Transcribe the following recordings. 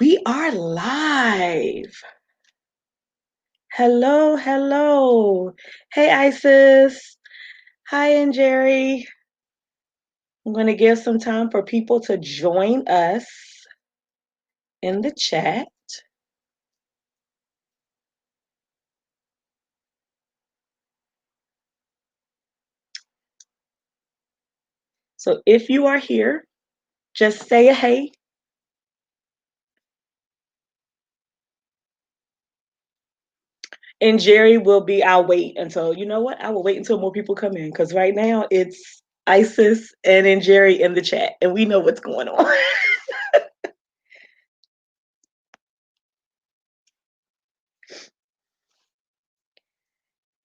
We are live. Hello, hello. Hey, Isis. Hi, Njeri. I'm going to give some time for people to join us in the chat. So if you are here, just say a hey. And Jerry will be, I'll wait until, you know what? I will wait until more people come in because right now it's Isis and Jerry in the chat and we know what's going on.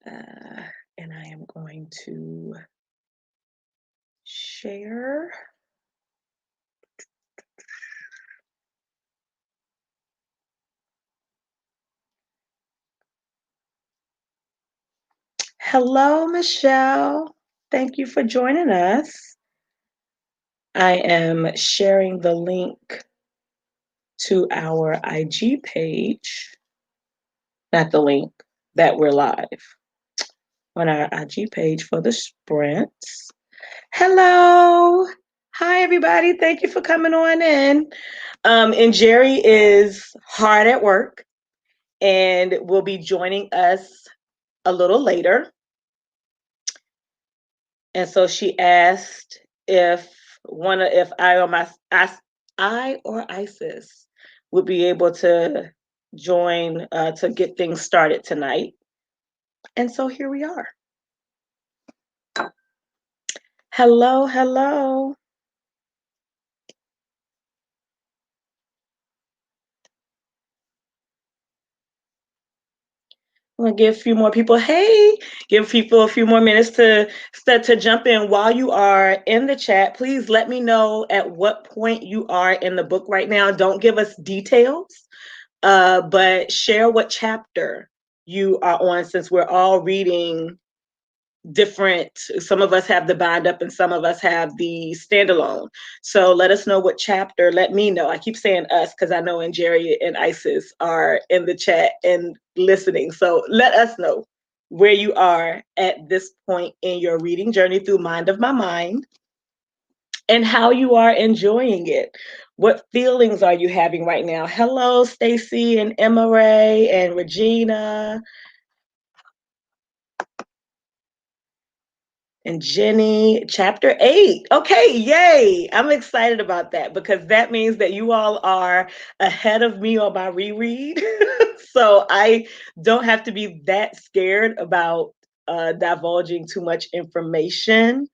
And I am going to share. Hello, Michelle. Thank you for joining us. I am sharing the link to our IG page, not the link that we're live on our IG page for the sprints. Hello. Hi, everybody. Thank you for coming on in. And Jerry is hard at work and will be joining us a little later. And so she asked if I or Isis would be able to join to get things started tonight. And so here we are. Hello, hello. I'm gonna give a few more people, give people a few more minutes to jump in. While you are in the chat, please let me know at what point you are in the book right now. Don't give us details, but share what chapter you are on, since we're all reading different. Some of us have the bind up and some of us have the standalone. So let us know what chapter. Let me know. I keep saying us because I know Njeri and Isis are in the chat and listening. So let us know where you are at this point in your reading journey through Mind of My Mind and how you are enjoying it. What feelings are you having right now? Hello, Stacy and Emma Ray and Regina and Jenny, chapter 8. Okay, yay. I'm excited about that because that means that you all are ahead of me on my reread. So I don't have to be that scared about divulging too much information.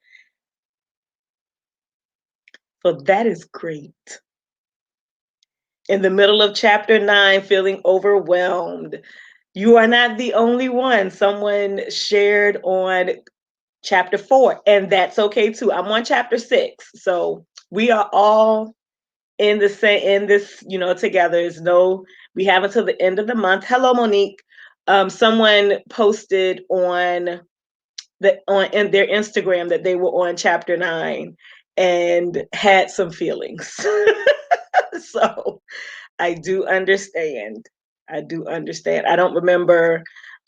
So that is great. In the middle of chapter 9, feeling overwhelmed. You are not the only one. Someone shared on chapter 4, and that's okay too. I'm on chapter 6, so we are all in the same in this, together. There's no, we have until the end of the month. Hello, Monique. Someone posted on in their Instagram that they were on chapter 9 and had some feelings. So I do understand. I don't remember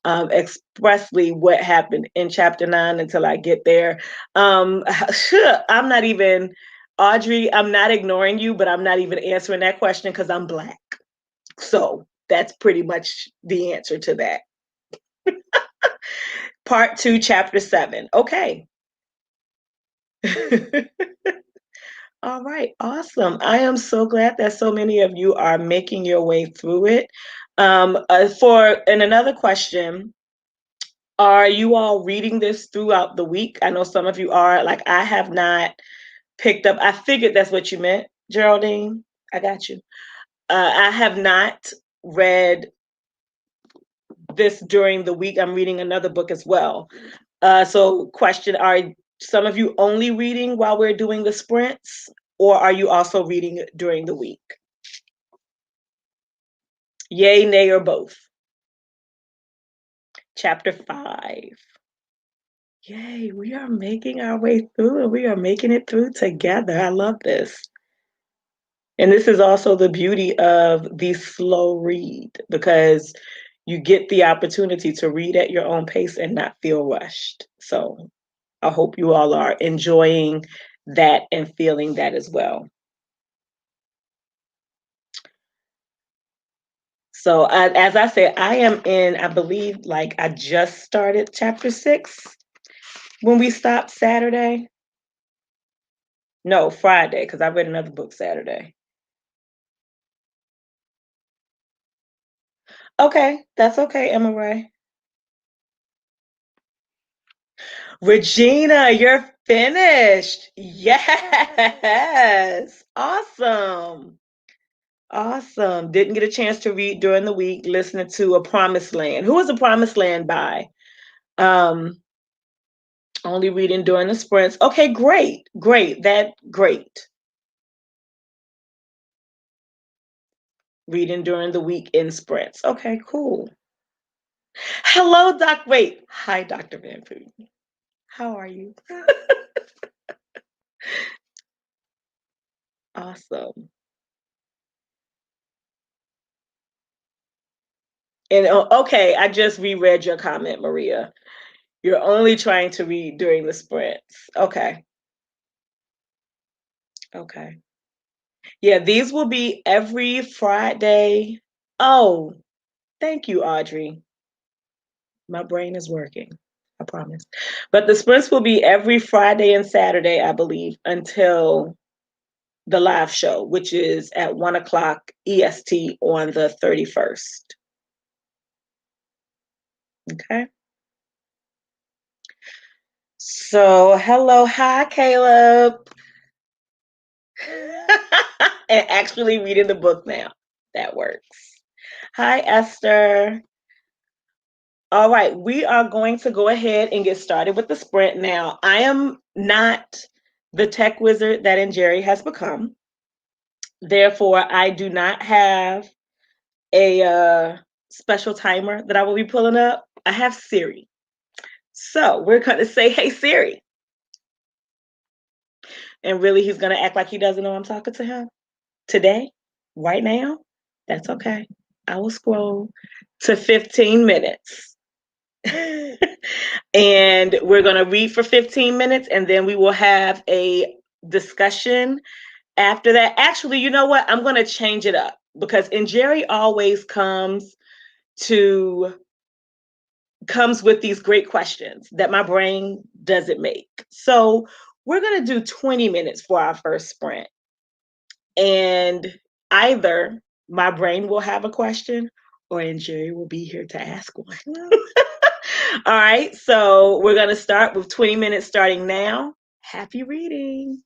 expressly what happened in chapter 9 until I get there. I'm not even, Audrey, I'm not ignoring you, but I'm not even answering that question because I'm Black. So that's pretty much the answer to that. Part 2, chapter 7. Okay. All right, awesome. I am so glad that so many of you are making your way through it. And another question, are you all reading this throughout the week? I know some of you are. Like, I have not picked up. I figured that's what you meant, Geraldine. I got you. I have not read this during the week. I'm reading another book as well. So question, are some of you only reading while we're doing the sprints, or are you also reading during the week? Yay, nay, or both? Chapter 5. Yay, we are making our way through and we are making it through together. I love this. And this is also the beauty of the slow read because you get the opportunity to read at your own pace and not feel rushed. So I hope you all are enjoying that and feeling that as well. So as I said, I am in, I believe, like I just started chapter 6 when we stopped Saturday. No, Friday, because I read another book Saturday. Okay, that's okay, Emma Ray. Regina, you're finished. Yes. Awesome. Awesome. Didn't get a chance to read during the week, listening to A Promised Land. Who is A Promised Land by? Um, only reading during the sprints. Okay, great. Great. Great. Reading during the week in sprints. Okay, cool. Hello, Doc. Wait. Hi, Dr. Van Poon. How are you? Awesome. And okay, I just reread your comment, Maria. You're only trying to read during the sprints. Okay. Okay. Yeah, these will be every Friday. Oh, thank you, Audrey. My brain is working. I promise. But the sprints will be every Friday and Saturday, I believe, until the live show, which is at 1 o'clock EST on the 31st. Okay. So, hello. Hi, Caleb. And actually reading the book now. That works. Hi, Esther. All right, we are going to go ahead and get started with the sprint now. I am not the tech wizard that Njeri has become. Therefore, I do not have a special timer that I will be pulling up. I have Siri. So we're going to say, hey, Siri. And really, he's going to act like he doesn't know I'm talking to him today, right now. That's okay. I will scroll to 15 minutes. And we're going to read for 15 minutes and then we will have a discussion after that. Actually, you know what? I'm going to change it up because Njeri always comes with these great questions that my brain doesn't make. So we're going to do 20 minutes for our first sprint. And either my brain will have a question or Njeri will be here to ask one. All right, so we're going to start with 20 minutes starting now. Happy reading.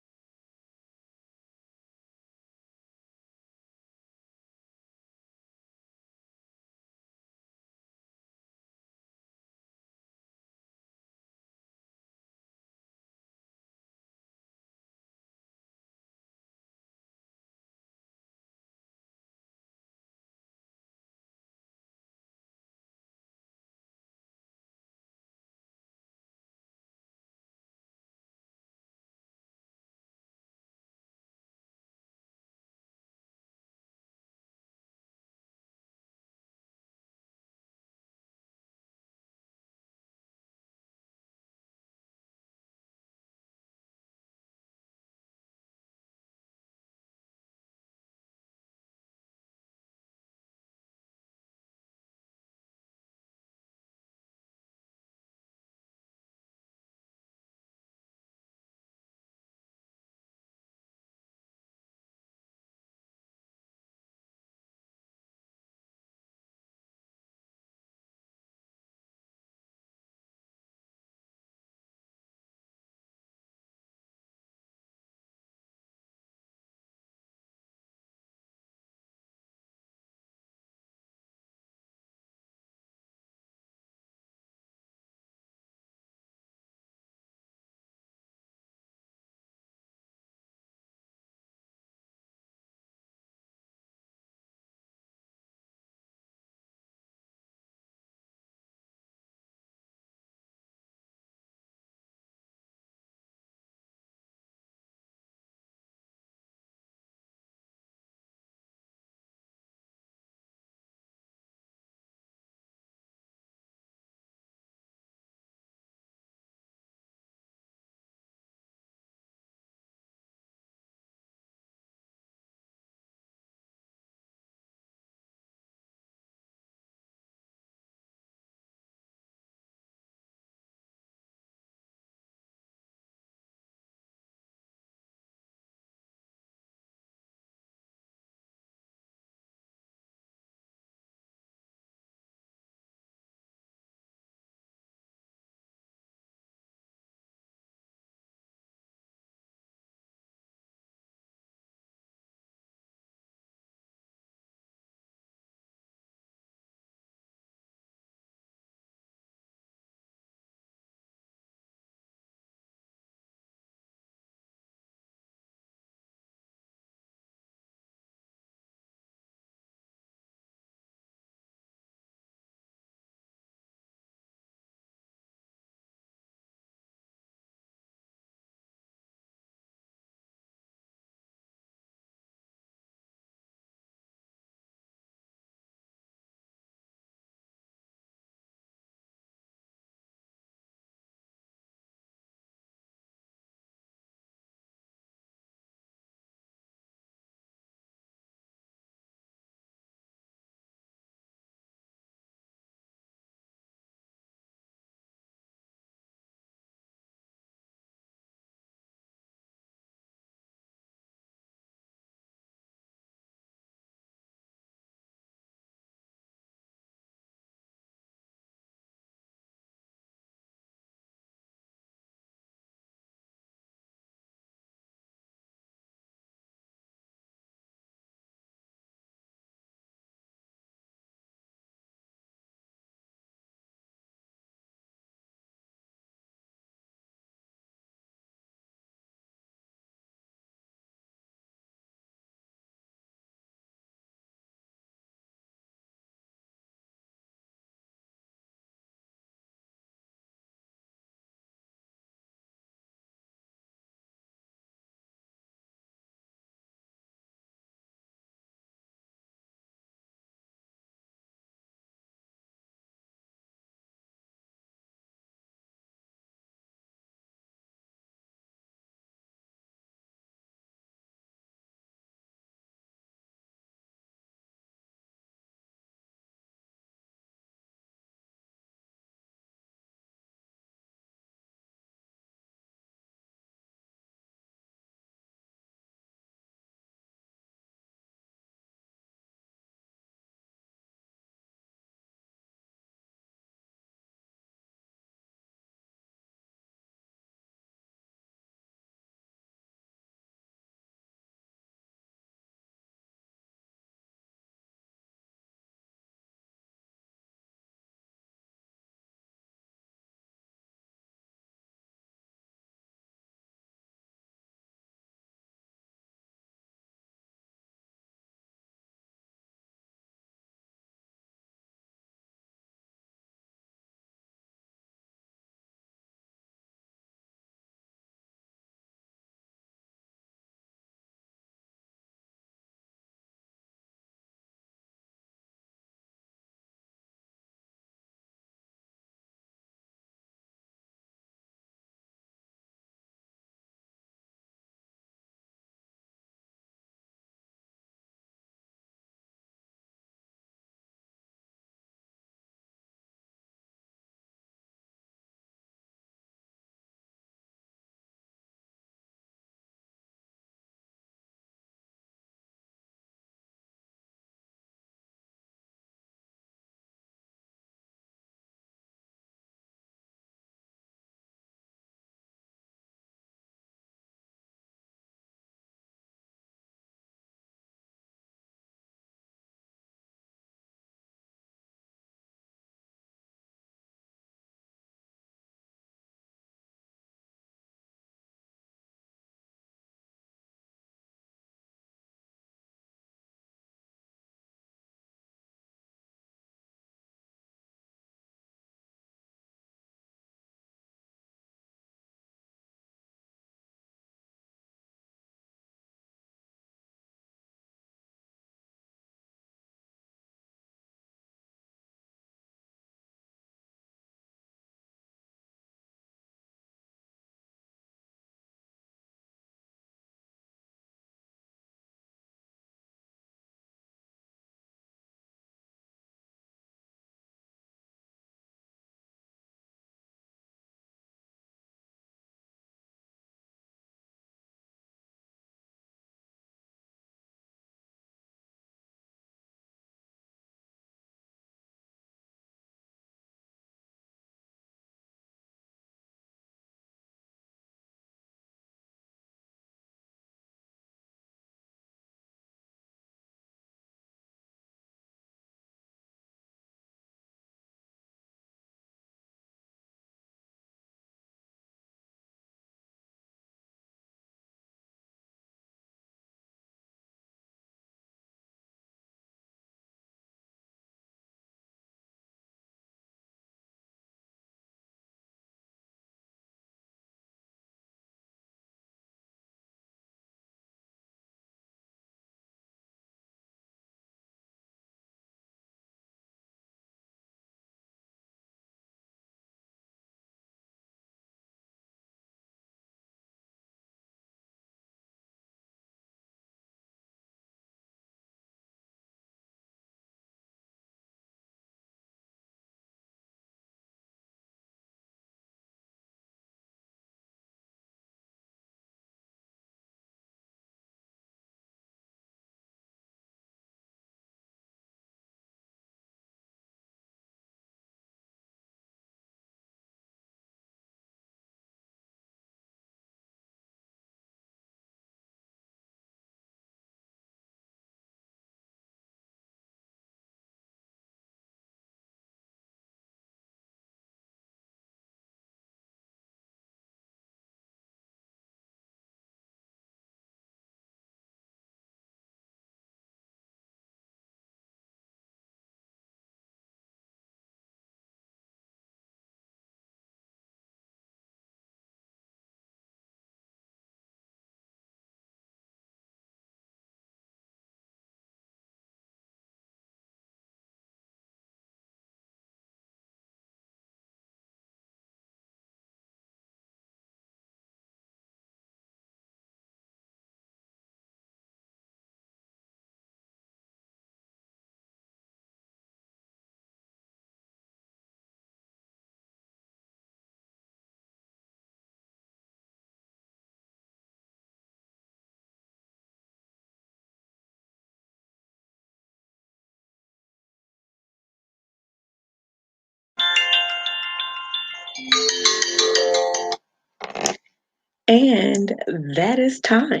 And that is time.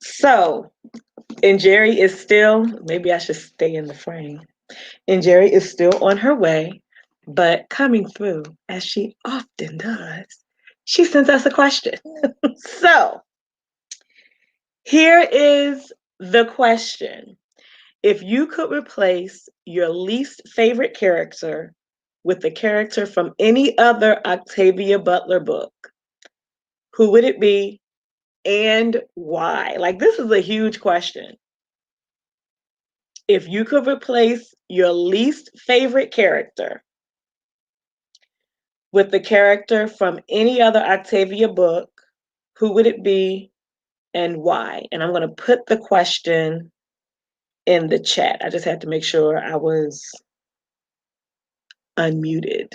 So, Njeri is still, maybe I should stay in the frame. Njeri is still on her way, but coming through, as she often does, she sends us a question. So, here is the question. If you could replace your least favorite character with a character from any other Octavia Butler book, who would it be and why? Like, this is a huge question. If you could replace your least favorite character with the character from any other Octavia book, who would it be and why? And I'm going to put the question in the chat. I just had to make sure I was unmuted.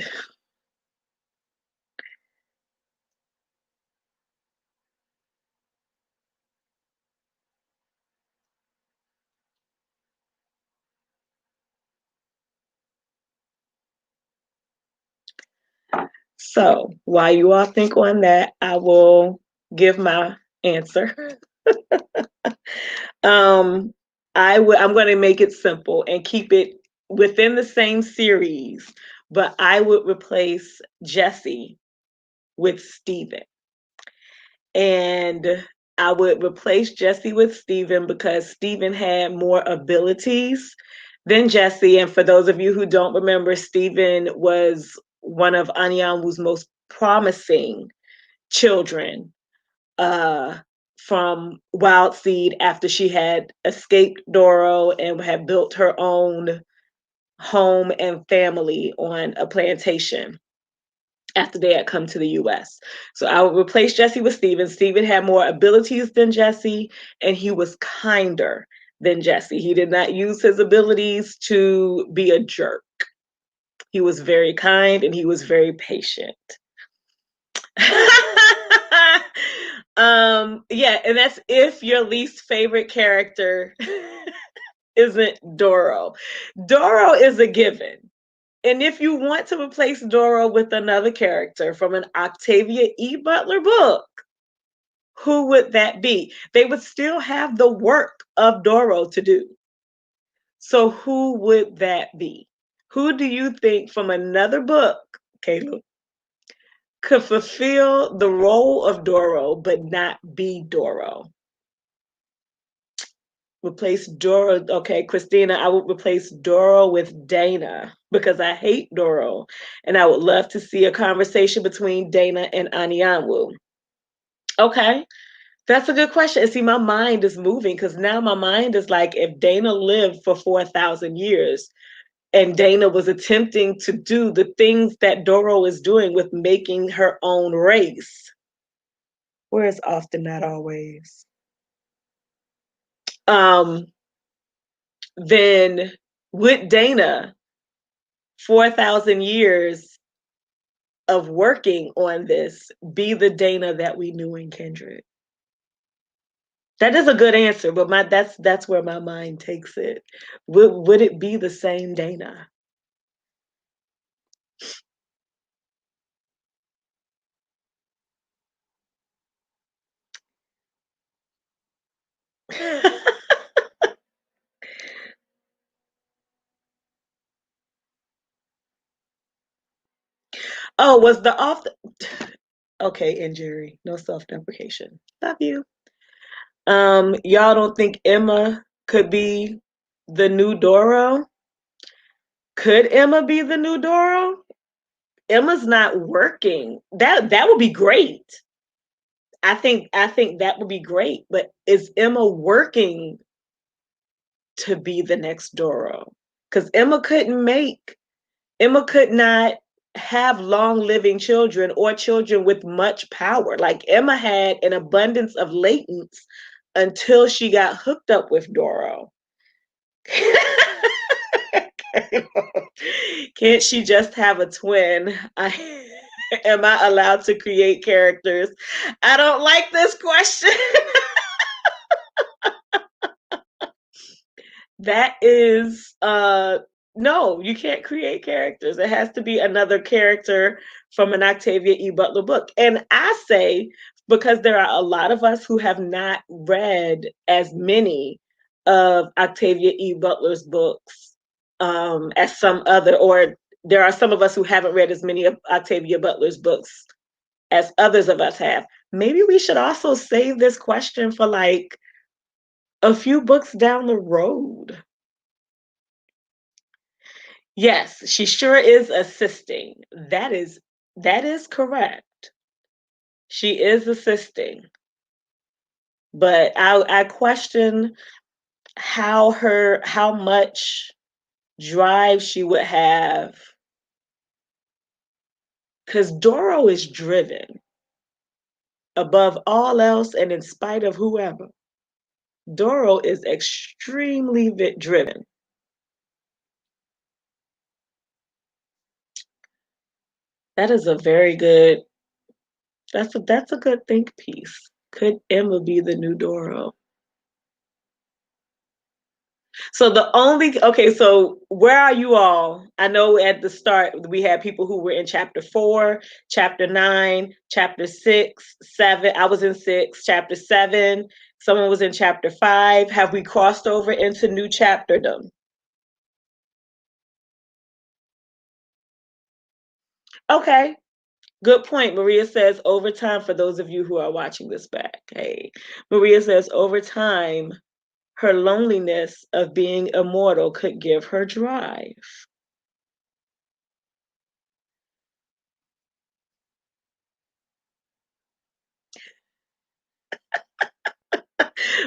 So while you all think on that, I will give my answer. um, I'm going to make it simple and keep it within the same series, but I would replace Jesse with Steven. And I would replace Jesse with Steven because Steven had more abilities than Jesse. And for those of you who don't remember, Steven was one of Anyanwu's most promising children from Wild Seed after she had escaped Doro and had built her own home and family on a plantation after they had come to the US. So I would replace Jesse with Steven. Steven had more abilities than Jesse, and he was kinder than Jesse. He did not use his abilities to be a jerk. He was very kind and he was very patient. Yeah, and that's if your least favorite character isn't Doro. Doro is a given. And if you want to replace Doro with another character from an Octavia E. Butler book, who would that be? They would still have the work of Doro to do. So who would that be? Who do you think from another book, Caleb, could fulfill the role of Doro but not be Doro? Replace Doro. Okay, Christina, I would replace Doro with Dana because I hate Doro. And I would love to see a conversation between Dana and Anyanwu. Okay, that's a good question. And see, my mind is moving because now my mind is like, if Dana lived for 4,000 years and Dana was attempting to do the things that Doro is doing with making her own race, whereas often not always, then would Dana 4,000 years of working on this be the Dana that we knew in Kindred? That is a good answer, but that's where my mind takes it. Would it be the same Dana? Oh, was the off the... Okay, Njeri, no self-deprecation. Love you. Y'all don't think Emma could be the new Doro? Could Emma be the new Doro? Emma's not working. That would be great. I think that would be great. But is Emma working to be the next Doro? Because Emma could not have long living children or children with much power. Like Emma had an abundance of latents until she got hooked up with Doro. Can't she just have a twin? Am I allowed to create characters? I don't like this question. That is No, you can't create characters. It has to be another character from an Octavia E. Butler book. And I say, because there are a lot of us who have not read as many of Octavia E. Butler's books as some other, or there are some of us who haven't read as many of Octavia Butler's books as others of us have. Maybe we should also save this question for like a few books down the road. Yes, she sure is assisting. That is correct. She is assisting. But I question how much drive she would have, because Doro is driven above all else and in spite of whoever. Doro is extremely driven. That is a very good, that's a good think piece. Could Emma be the new Doro? So okay, so where are you all? I know at the start we had people who were in chapter 4, chapter 9, chapter 6, 7. I was in 6, chapter 7. Someone was in chapter 5. Have we crossed over into new chapterdom? Okay, good point. Maria says over time, for those of you who are watching this back. Hey, Maria says over time, her loneliness of being immortal could give her drive.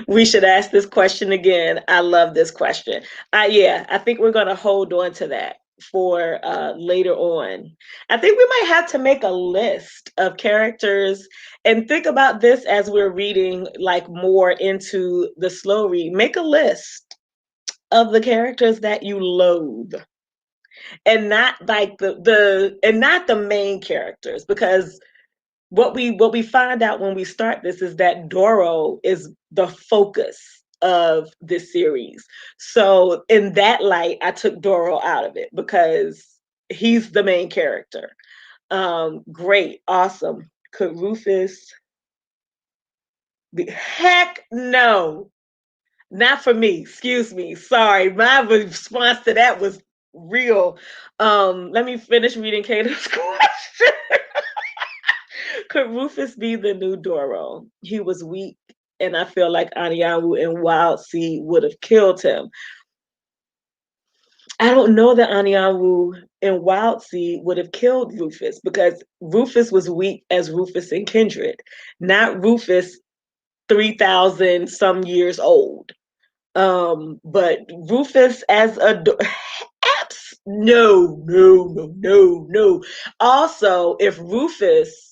We should ask this question again. I love this question. Yeah, I think we're going to hold on to that for later on. I think we might have to make a list of characters and think about this as we're reading like more into the slow read. Make a list of the characters that you loathe, and not like the main characters, because what we find out when we start this is that Doro is the focus of this series. So in that light, I took Doro out of it because he's the main character. Great, awesome. Could Rufus be? Heck no, not for me. Excuse me. Sorry, my response to that was real. Let me finish reading Kata's question. Could Rufus be the new Doro? He was weak, and I feel like Anyanwu and Wild Seed would have killed him. I don't know that Anyanwu and Wild Seed would have killed Rufus, because Rufus was weak as Rufus and Kindred, not Rufus 3,000 some years old. But Rufus as a apps, no, no, no, no, no. Also, if Rufus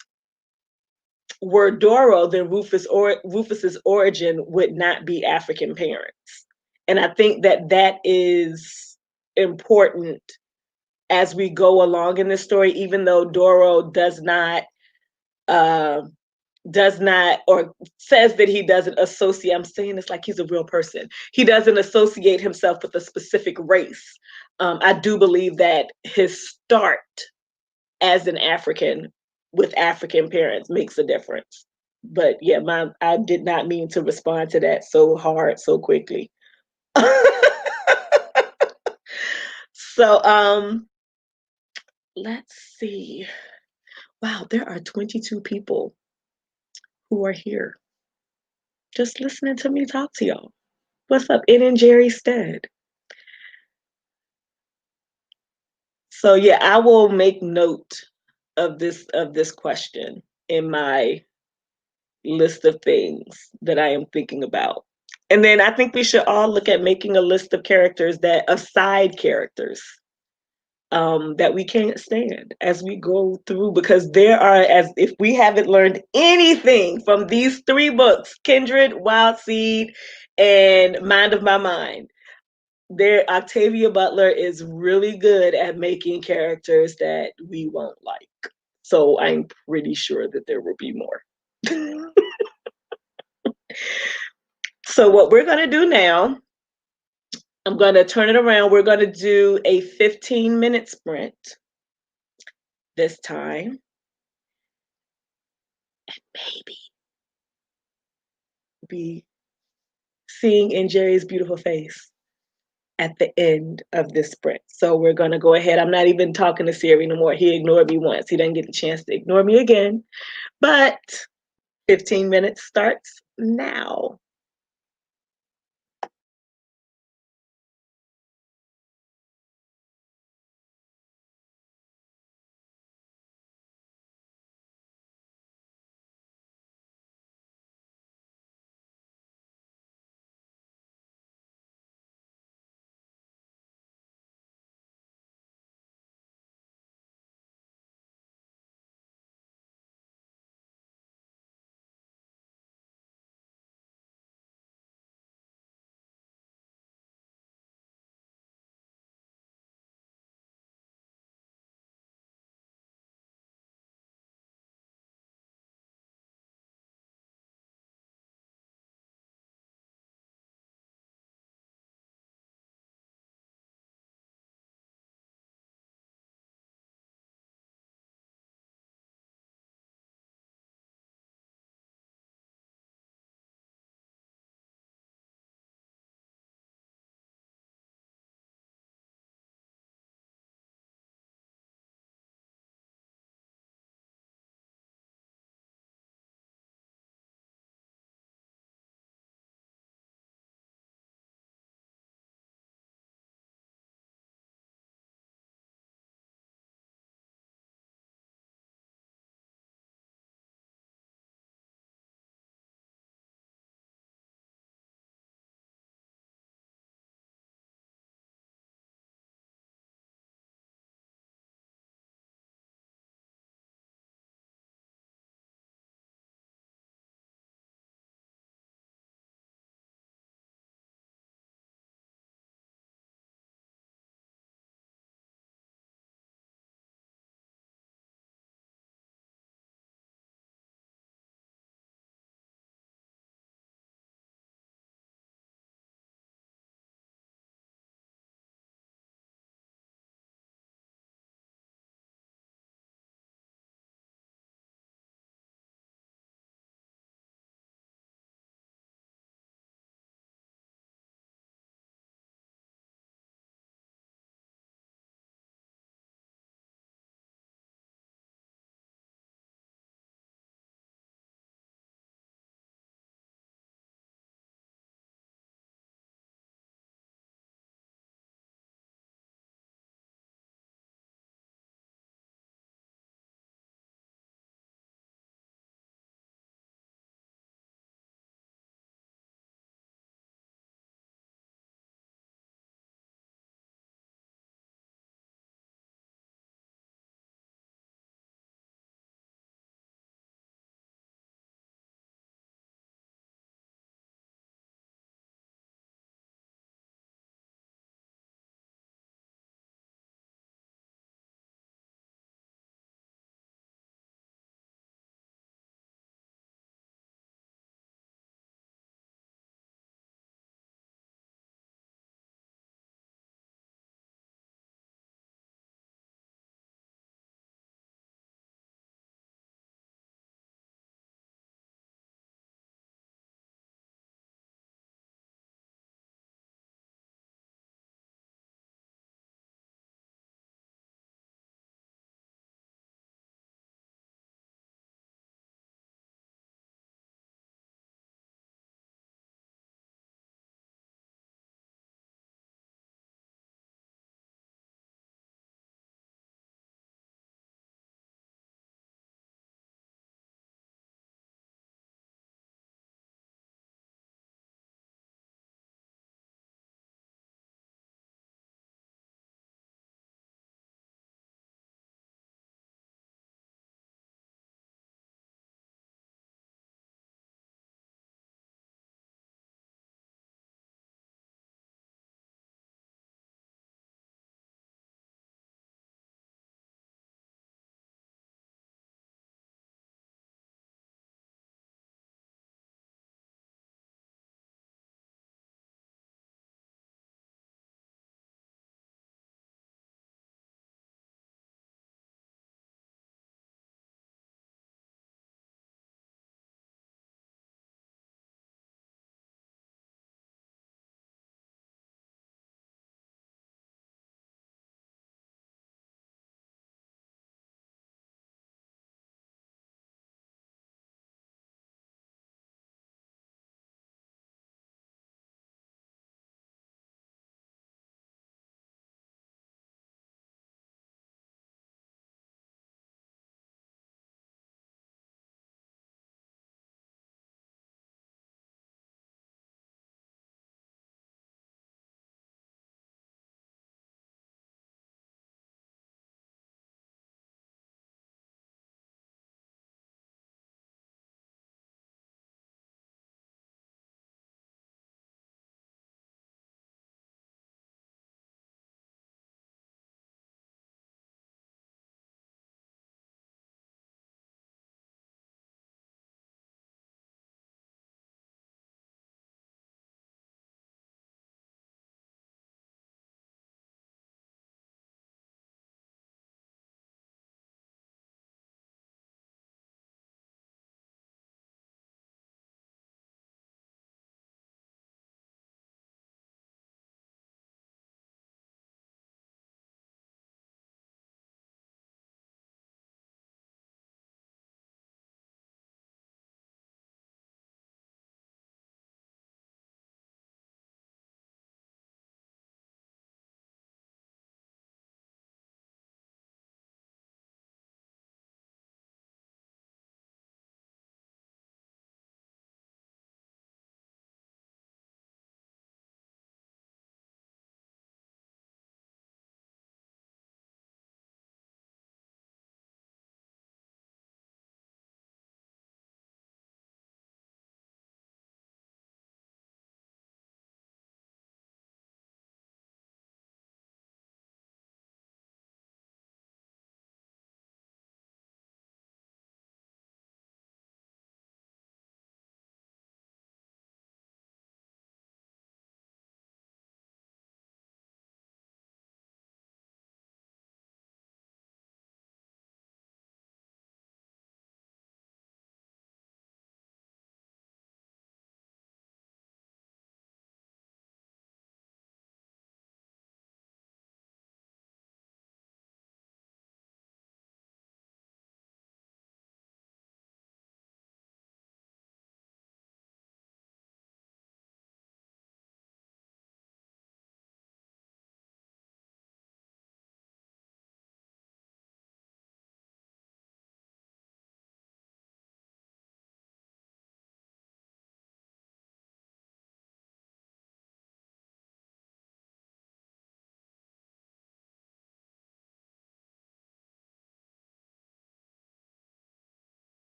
were Doro, then Rufus's origin would not be African parents. And I think that is important as we go along in this story, even though Doro uh, does not, or says that he doesn't associate, I'm saying this like he's a real person. He doesn't associate himself with a specific race. I do believe that his start as an African with African parents makes a difference. But yeah, I did not mean to respond to that so hard so quickly. So let's see. Wow, there are 22 people who are here just listening to me talk to y'all. What's up, in Njeri stead? So yeah, I will make note of this question in my list of things that I am thinking about. And then I think we should all look at making a list of characters side characters, that we can't stand as we go through, because there are, as if we haven't learned anything from these 3 books, Kindred, Wild Seed, and Mind of My Mind, Octavia Butler is really good at making characters that we won't like. So I'm pretty sure that there will be more. So what we're going to do now I'm going to turn it around. We're going to do a 15-minute sprint this time. Maybe be seeing Njeri's beautiful face at the end of this sprint. So we're going to go ahead. I'm not even talking to Siri no more. He ignored me once. He doesn't get the chance to ignore me again. But 15 minutes starts now.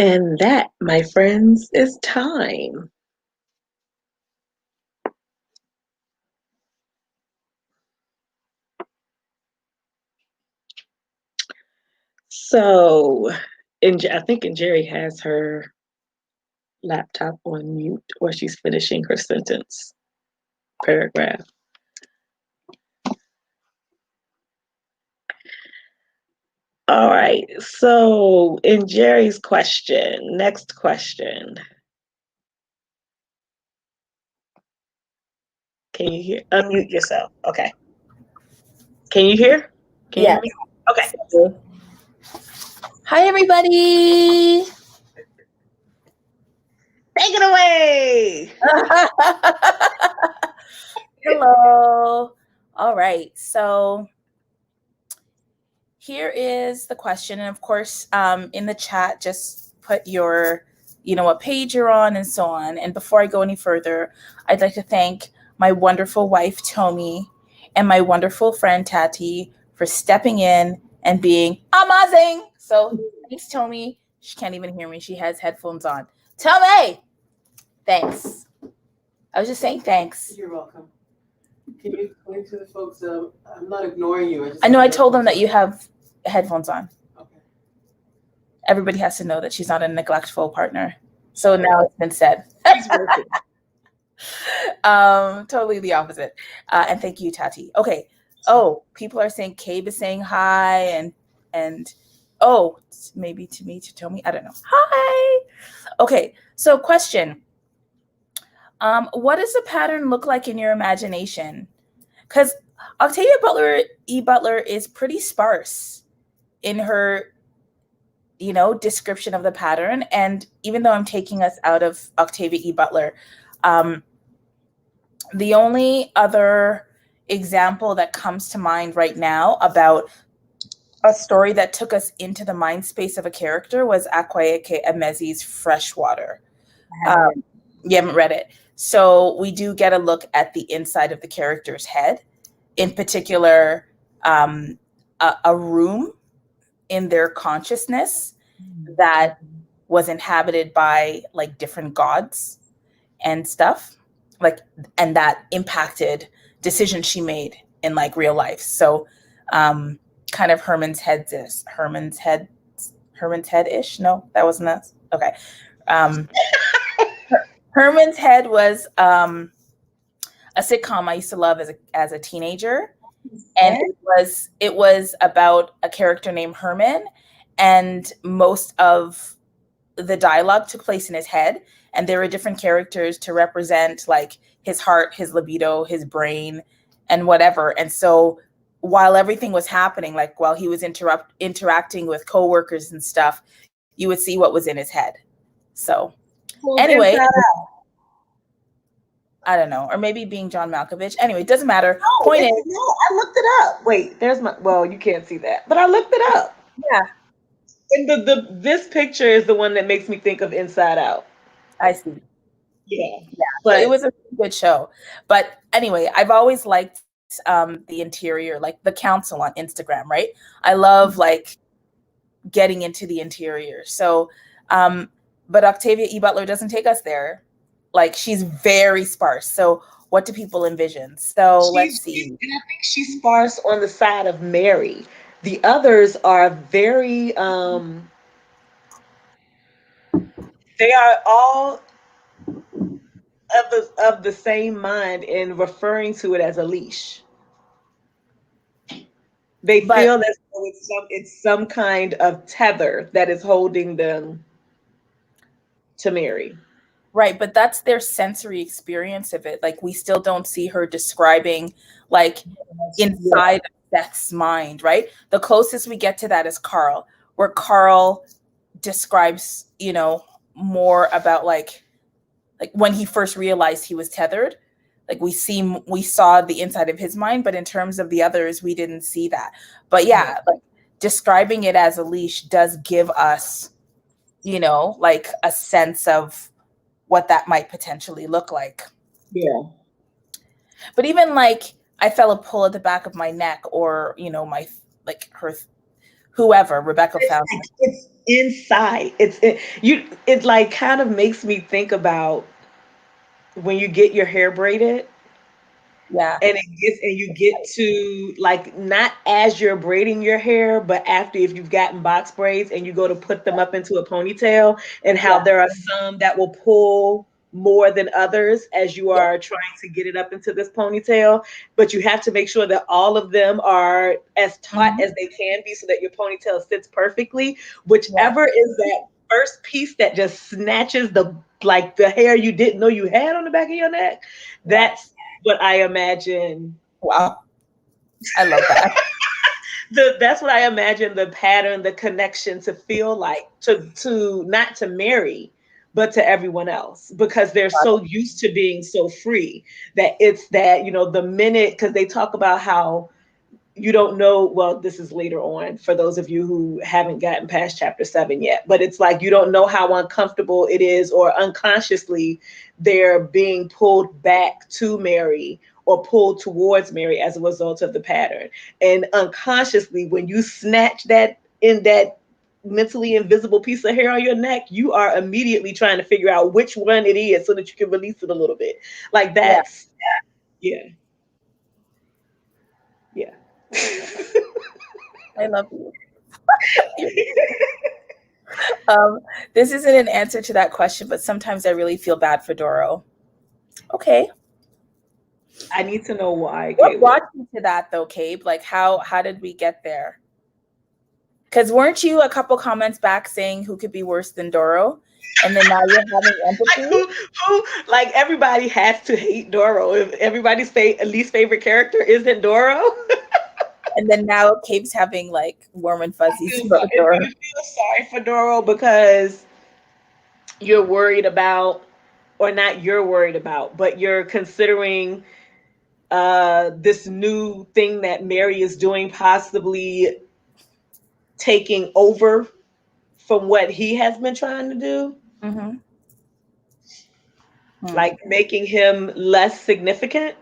And that, my friends, is time. So, I think Njeri has her laptop on mute, or she's finishing her sentence paragraph. All right. So, in Njeri's question, next question. Can you hear? Unmute yourself. Okay. Can you hear? Can you hear me? Okay. So, hi, everybody. Take it away. Hello. All right. So here is the question. And of course, in the chat, just put your, what page you're on and so on. And before I go any further, I'd like to thank my wonderful wife, Tomi, and my wonderful friend, Tati, for stepping in and being amazing. So thanks, Tomi. She can't even hear me. She has headphones on. Tomi! Thanks. I was just saying thanks. You're welcome. Can you explain to the folks? I'm not ignoring you. I know I told them that you have headphones on. Okay. Everybody has to know that she's not a neglectful partner. So now it's been said. Totally the opposite. And thank you, Tati. Okay. Oh, people are saying Cabe is saying hi and oh, maybe to me, to Tomi. I don't know. Hi. Okay. So question. What does the pattern look like in your imagination? Because Octavia Butler is pretty sparse in her, description of the pattern. And even though I'm taking us out of Octavia E. Butler, the only other example that comes to mind right now about a story that took us into the mind space of a character was Akwaeke Emezi's Freshwater. You haven't read it. So we do get a look at the inside of the character's head, in particular, a room in their consciousness that was inhabited by like different gods and stuff, and that impacted decisions she made in like real life. So kind of Herman's Head-ish. No, that wasn't us. Okay. Herman's Head was a sitcom I used to love as a teenager, and it was about a character named Herman, and most of the dialogue took place in his head, and there were different characters to represent like his heart, his libido, his brain, and whatever. And so while everything was happening, like while he was interacting with coworkers and stuff, you would see what was in his head. So anyway, I don't know, or maybe being John Malkovich. Anyway, it doesn't matter. Point is, no, I looked it up. Wait, well, you can't see that, but I looked it up. Yeah. And this picture is the one that makes me think of Inside Out. I see. Yeah. But it was a good show. But anyway, I've always liked the interior, like the council on Instagram, right? I love like getting into the interior. So, but Octavia E. Butler doesn't take us there. Like she's very sparse. So what do people envision? So let's see. And I think she's sparse on the side of Mary. The others are very, they are all of the same mind in referring to it as a leash. They feel as though it's some kind of tether that is holding them to Mary. Right, but that's their sensory experience of it. Like we still don't see her describing like inside of Beth's mind, right? The closest we get to that is Carl, where Carl describes, more about like when he first realized he was tethered. Like we saw the inside of his mind, but in terms of the others, we didn't see that. But yeah, like describing it as a leash does give us, like a sense of what that might potentially look like. Yeah. But even like I felt a pull at the back of my neck, or my like whoever Rebecca found. It's inside. It like kind of makes me think about when you get your hair braided. Yeah. And you get to like not as you're braiding your hair, but after if you've gotten box braids and you go to put them up into a ponytail, and how there are some that will pull more than others as you are trying to get it up into this ponytail, but you have to make sure that all of them are as taut as they can be so that your ponytail sits perfectly. Whichever is that first piece that just snatches the hair you didn't know you had on the back of your neck, that's what I imagine. Wow. I love that. That's what I imagine the pattern, the connection to feel like to not to Mary, but to everyone else, because they're so used to being so free that it's that, the minute, because they talk about how you don't know, well, this is later on for those of you who haven't gotten past chapter 7 yet, but it's like you don't know how uncomfortable it is, or unconsciously they're being pulled back to Mary or pulled towards Mary as a result of the pattern. And unconsciously, when you snatch that in that mentally invisible piece of hair on your neck, you are immediately trying to figure out which one it is so that you can release it a little bit. Like that's, yeah. I love you. This isn't an answer to that question, but sometimes I really feel bad for Doro. Okay. I need to know why. What brought you to that though, Cabe? Like how did we get there? Because weren't you a couple comments back saying who could be worse than Doro? And then now you're having empathy? Like everybody has to hate Doro. If everybody's least favorite character isn't Doro. And then now Cabe's having like warm and fuzzies about Doro. You feel sorry for Doro because you're worried about, or not you're worried about, but you're considering this new thing that Mary is doing, possibly taking over from what he has been trying to do. Like making him less significant.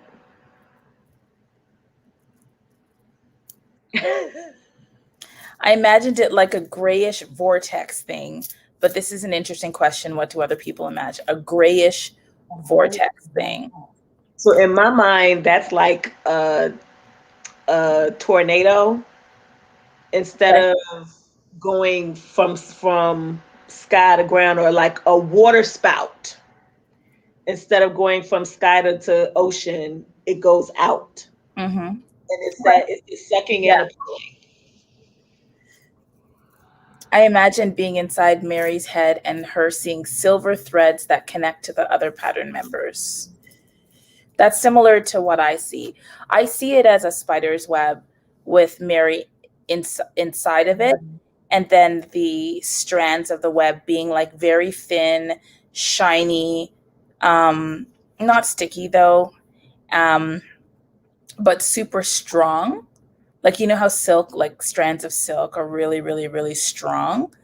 I imagined it like a grayish vortex thing, but this is an interesting question. What do other people imagine? A grayish vortex thing. So in my mind, that's like a tornado instead of going from sky to ground, or like a water spout. Instead of going from sky to ocean, it goes out. And it's sucking in a pulling. I imagine being inside Mary's head and her seeing silver threads that connect to the other pattern members. That's similar to what I see. I see it as a spider's web with Mary inside of it, and then the strands of the web being like very thin, shiny, not sticky though, but super strong. Like, you know how silk, like strands of silk are really, really, really strong,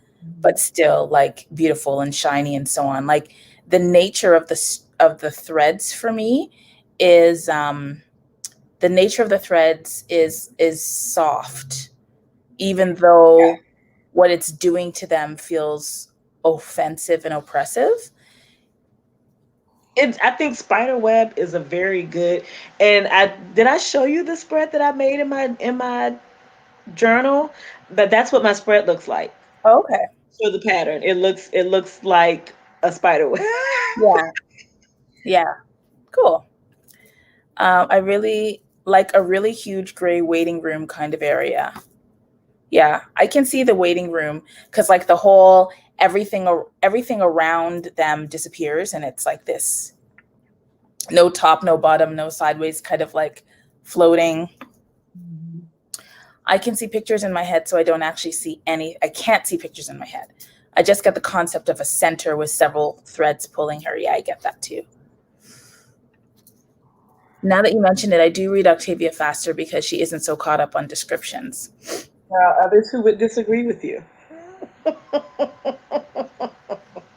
but still like beautiful and shiny and so on. Like the nature of the threads for me is soft, even though what it's doing to them feels offensive and oppressive. I think spider web is a very good, and did I show you the spread that I made in my journal? But that's what my spread looks like. Oh, okay. For the pattern, it looks like a spider web. Yeah, cool. I really like a really huge gray waiting room kind of area. Yeah, I can see the waiting room because like the whole everything around them disappears, and it's like this no top, no bottom, no sideways, kind of like floating. I can see pictures in my head, so I don't actually see any. I can't see pictures in my head. I just get the concept of a center with several threads pulling her. Yeah, I get that too. Now that you mention it, I do read Octavia faster because she isn't so caught up on descriptions. There are others who would disagree with you.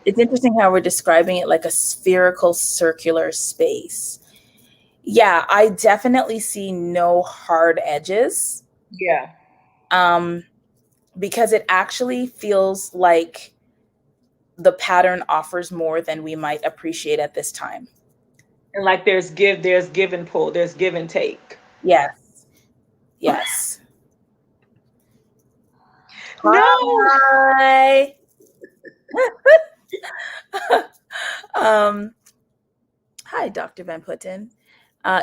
It's interesting how we're describing it like a spherical circular space. Yeah, I definitely see no hard edges. Yeah. because it actually feels like the pattern offers more than we might appreciate at this time. And like there's give and pull, there's give and take. Yes. Yes. No. Hi. Hi, Dr. Van Putten.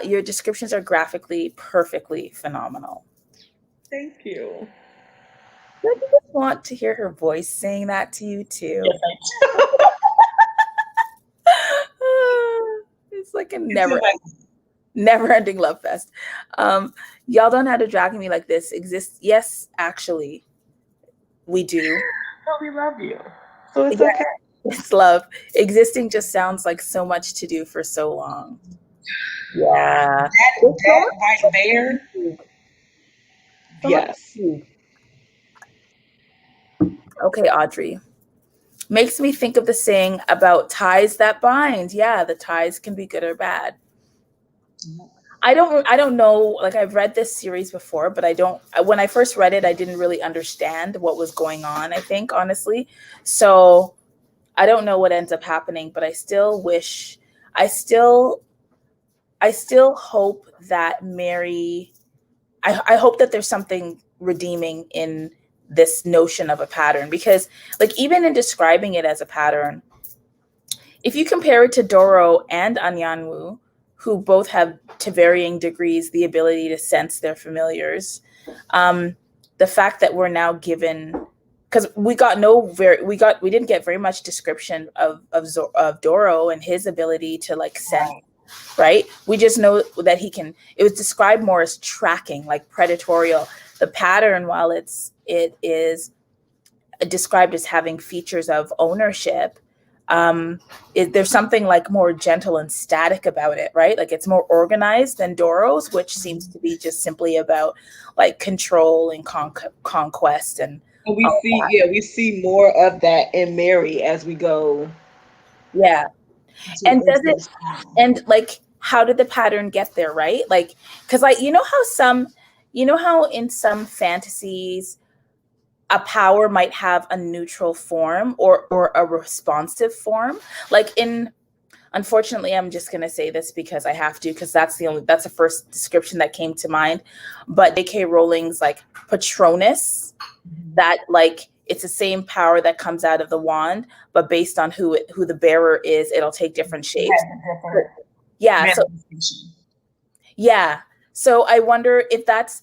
Your descriptions are graphically perfectly phenomenal. Thank you. Don't you just want to hear her voice saying that to you too? Yes, I It's like a do. never-ending love fest. Y'all don't have to drag me like this. Yes, actually, we do. But we love you, so it's Yeah. okay. It's love. Existing just sounds like so much to do for so long. Yeah. That right there. Yes. Okay, Audrey. Makes me think of the saying about ties that bind. Yeah, the ties can be good or bad. I don't know, like I've read this series before, but when I first read it, I didn't really understand what was going on, I think, honestly. So I don't know what ends up happening, but I still hope that Mary, I hope that there's something redeeming in this notion of a pattern, because like even in describing it as a pattern, if you compare it to Doro and Anyanwu, who both have to varying degrees the ability to sense their familiars, the fact that we're now given, because we didn't get very much description of Doro and his ability to like sense, right? We just know that it was described more as tracking, like predatorial. The pattern, while it is described as having features of ownership, there's something like more gentle and static about it, right? Like it's more organized than Doro's, which seems to be just simply about like control and conquest. And we see more of that in Mary as we go. Yeah. And like, how did the pattern get there, right? Like, because like, you know how in some fantasies, a power might have a neutral form or a responsive form. Like unfortunately, I'm just going to say this because I have to, because that's the first description that came to mind. But J.K. Rowling's like Patronus, that like it's the same power that comes out of the wand, but based on who the bearer is, it'll take different shapes. Yeah. So I wonder if that's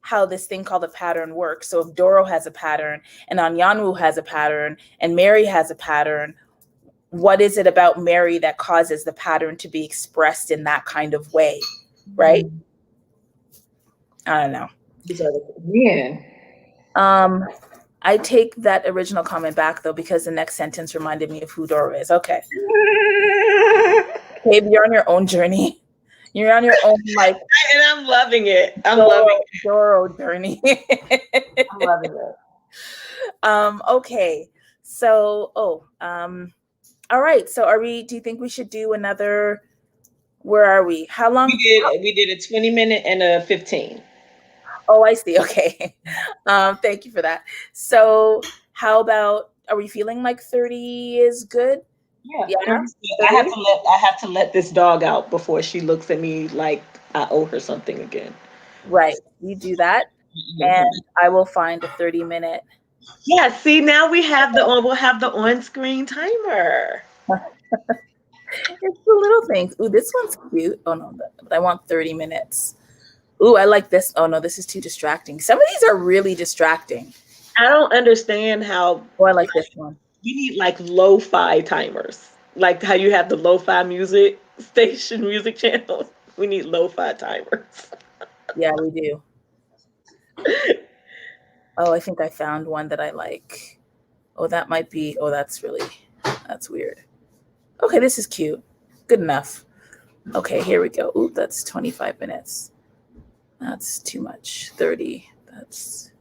how this thing called a pattern works. So if Doro has a pattern and Anyanwu has a pattern and Mary has a pattern, what is it about Mary that causes the pattern to be expressed in that kind of way, right? I don't know. Yeah. I take that original comment back though, because the next sentence reminded me of who Doro is. Okay. Babe, you're on your own journey. You're on your own, like, and I'm loving it. Loving it. Doro journey. I'm loving it. Okay. So, all right. So do you think we should do another, where are we? How long? We did a 20-minute and a 15. Oh, I see. Okay. Thank you for that. So how about, are we feeling like 30 is good? Yeah. I have to let this dog out before she looks at me like I owe her something again. Right. You do that. And I will find a 30-minute. Yeah, see, now we'll have the on-screen timer. It's the little things. Ooh, this one's cute. Oh no, but I want 30 minutes. Ooh, I like this. Oh no, this is too distracting. Some of these are really distracting. I don't understand how. Oh, I like this one. You need like lo-fi timers, like how you have the lo-fi music station music channels. We need lo-fi timers. Yeah, we do. Oh, I think I found one that I like. Oh, that might be. Oh, that's weird. Okay, this is cute. Good enough. Okay, here we go. Ooh, that's 25 minutes. That's too much. 30. That's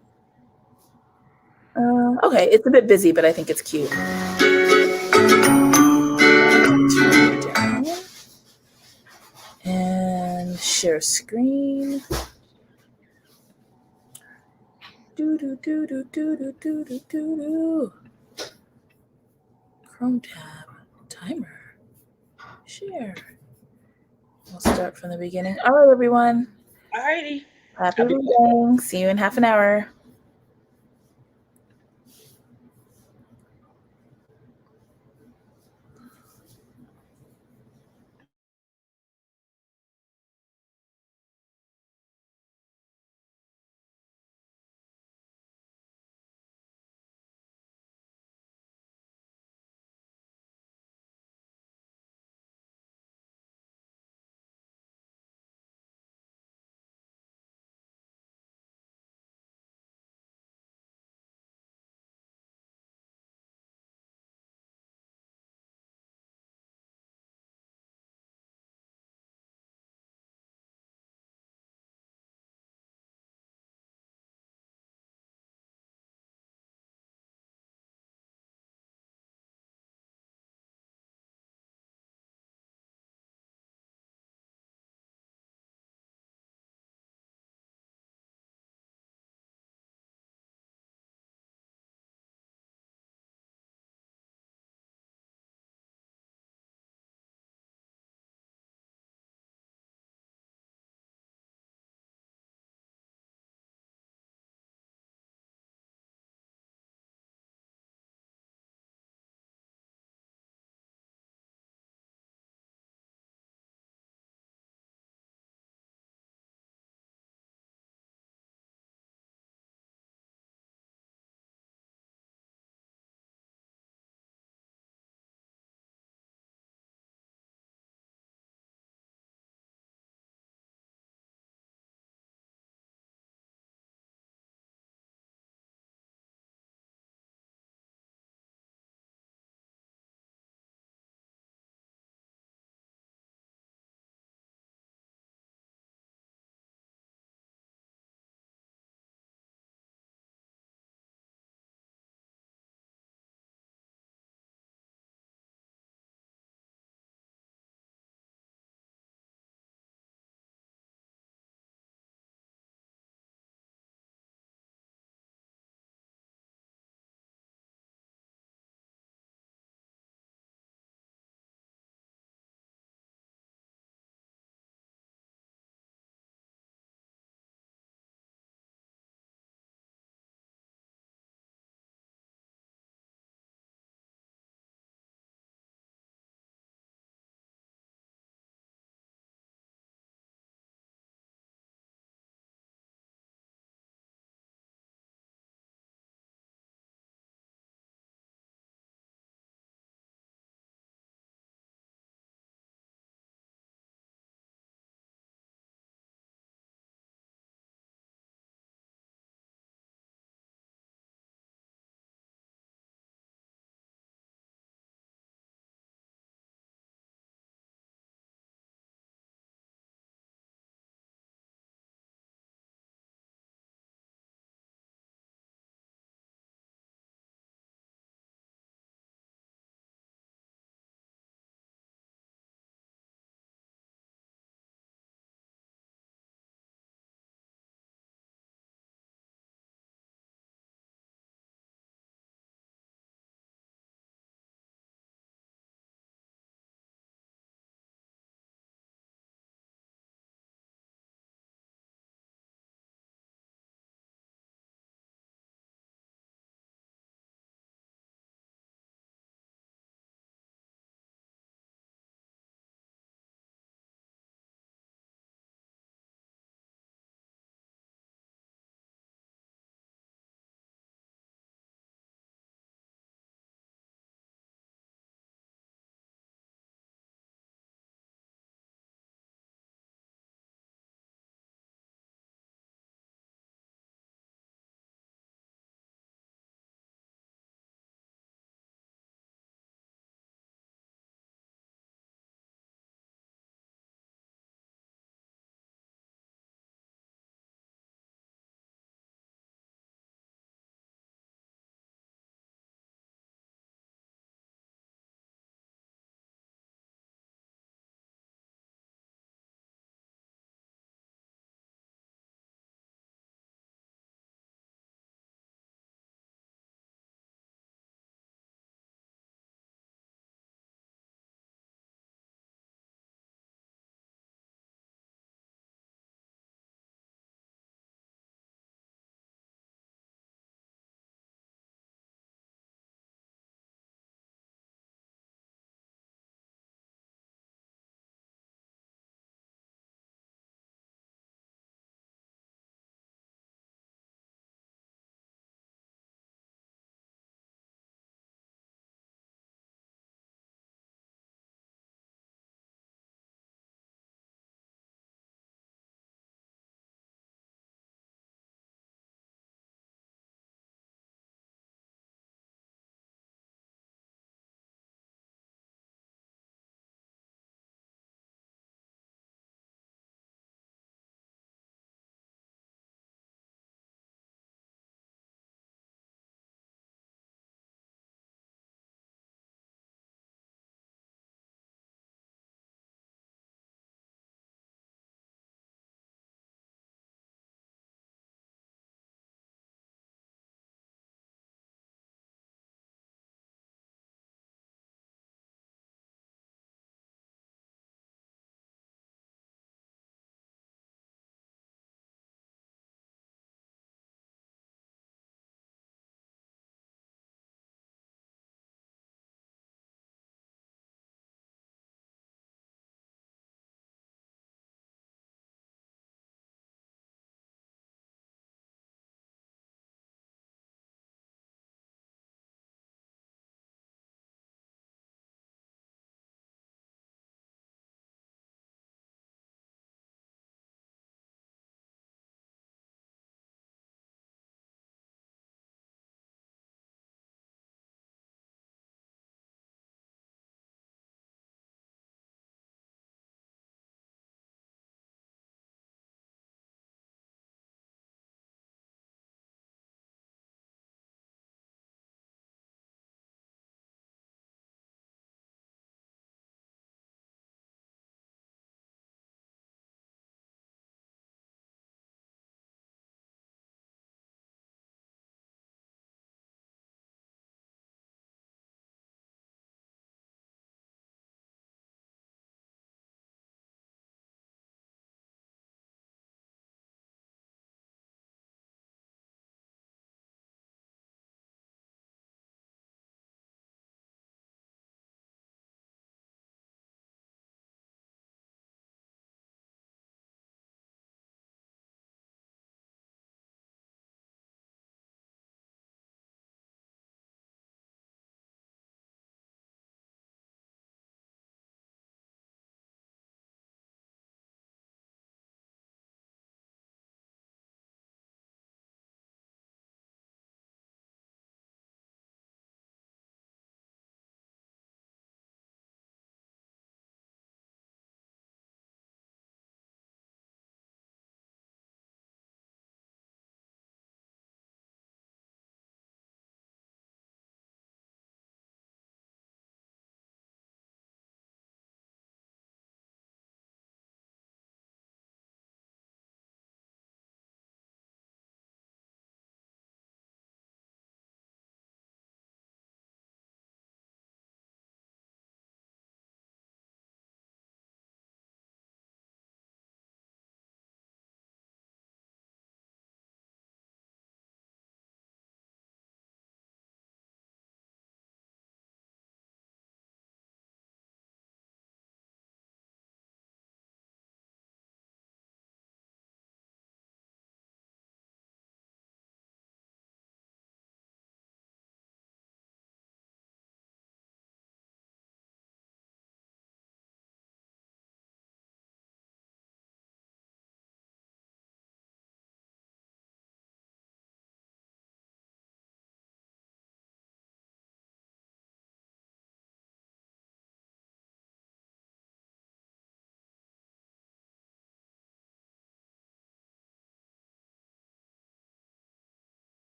okay. It's a bit busy, but I think it's cute. Turn it down and share screen. Chrome tab, timer, share. We'll start from the beginning. All right, everyone. Alrighty. Happy reading. See you in half an hour.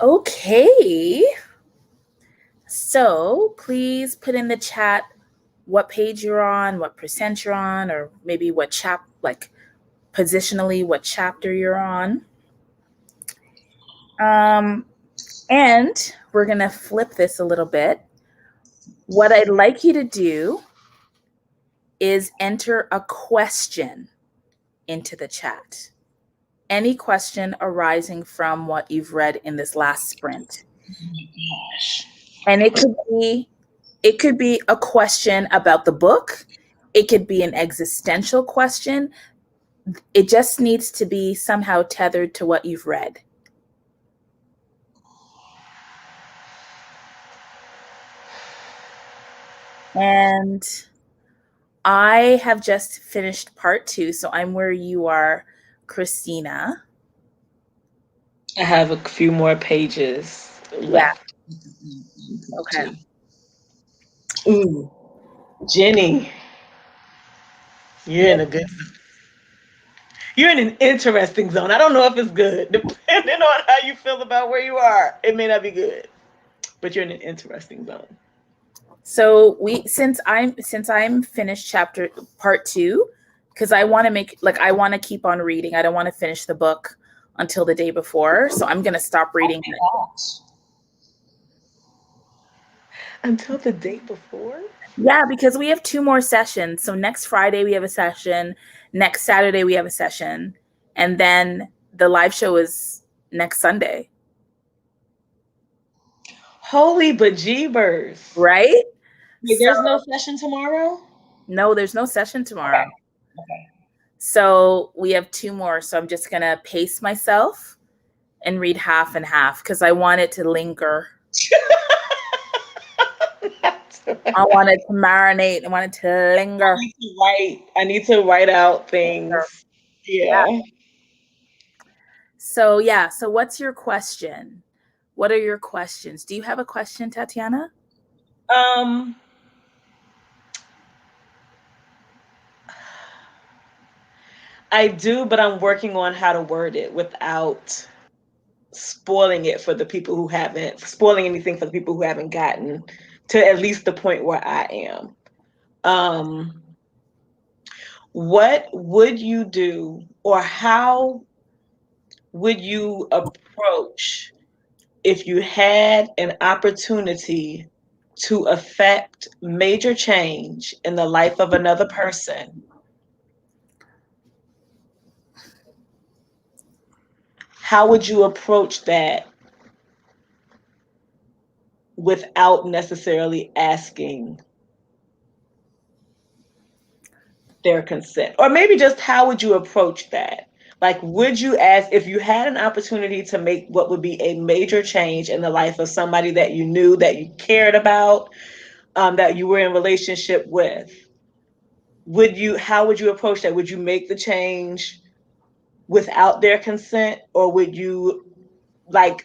Okay. So please put in the chat what page you're on, what percent you're on, or maybe what positionally what chapter you're on. And we're going to flip this a little bit. What I'd like you to do is enter a question into the chat. Any question arising from what you've read in this last sprint. And it could be a question about the book. It could be an existential question. It just needs to be somehow tethered to what you've read. And I have just finished part 2, so I'm where you are, Christina. I have a few more pages left. Yeah. Okay. Ooh, Jenny, you're in a good zone. You're in an interesting zone. I don't know if it's good. Depending on how you feel about where you are, it may not be good. But you're in an interesting zone. So since I'm finished part 2, because I want to keep on reading. I don't want to finish the book until the day before. So I'm gonna stop reading until the day before? Yeah, because we have 2 more sessions. So next Friday we have a session, next Saturday we have a session, and then the live show is next Sunday. Holy bejeebers. Right? There's no session tomorrow? No, there's no session tomorrow. Okay. So we have 2 more. So I'm just going to pace myself and read half and half because I want it to linger. I want it to marinate. I want it to linger. I need to write out things. Yeah. So what's your question? What are your questions? Do you have a question, Tatiana? I do, but I'm working on how to word it without spoiling anything for the people who haven't gotten to at least the point where I am. What would you do, or how would you approach if you had an opportunity to affect major change in the life of another person? How would you approach that without necessarily asking their consent? Or maybe just how would you approach that? Like, would you ask if you had an opportunity to make what would be a major change in the life of somebody that you knew, that you cared about, that you were in relationship with? How would you approach that? Would you make the change without their consent, or would you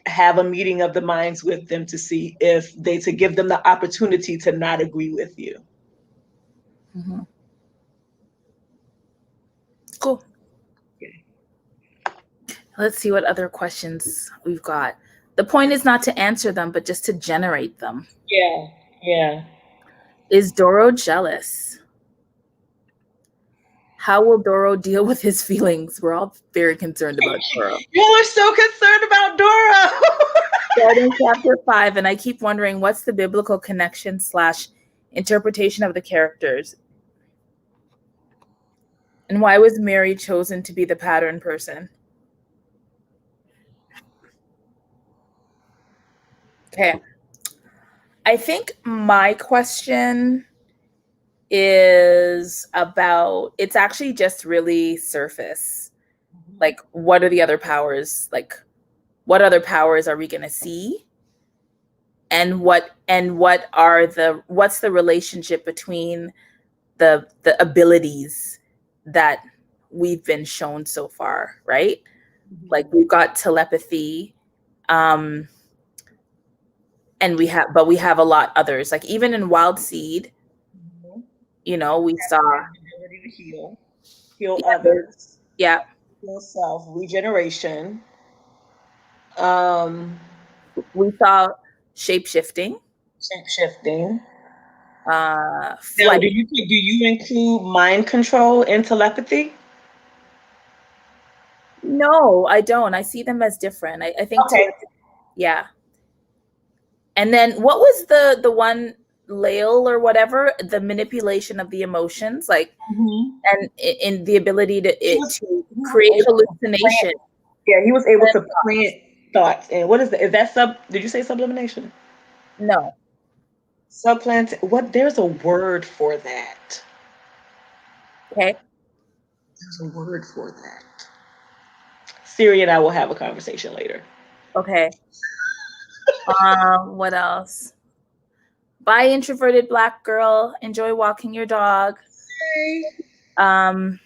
have a meeting of the minds with them to see to give them the opportunity to not agree with you? Mm-hmm. Cool. Okay. Let's see what other questions we've got. The point is not to answer them, but just to generate them. Yeah. Is Doro jealous? How will Doro deal with his feelings? We're all very concerned about Doro. You are so concerned about Doro. Starting chapter 5, and I keep wondering what's the biblical connection / interpretation of the characters? And why was Mary chosen to be the pattern person? Okay. I think my question is it's actually just really surface. Like, what are the other powers? Like, what other powers are we going to see? And what's the relationship between the abilities that we've been shown so far, right? Mm-hmm. Like, we've got telepathy, and we have a lot others. Like, even in Wild Seed, we saw ability to heal others. Yeah. Heal self, regeneration. We saw shape-shifting, Shape-shifting. Now, flight. do you include mind control and telepathy? No, I don't. I see them as different. I think Okay. yeah. And then what was the one Lael or whatever, the manipulation of the emotions, like and in the ability to He was create able to hallucination. plant, yeah, he was able to plant thoughts. And what is that? Is that did you say sublimation? No. Subplant, what, there's a word for that. Okay. There's a word for that. Siri and I will have a conversation later. Okay. What else? Bye, introverted Black girl. Enjoy walking your dog. Hey. I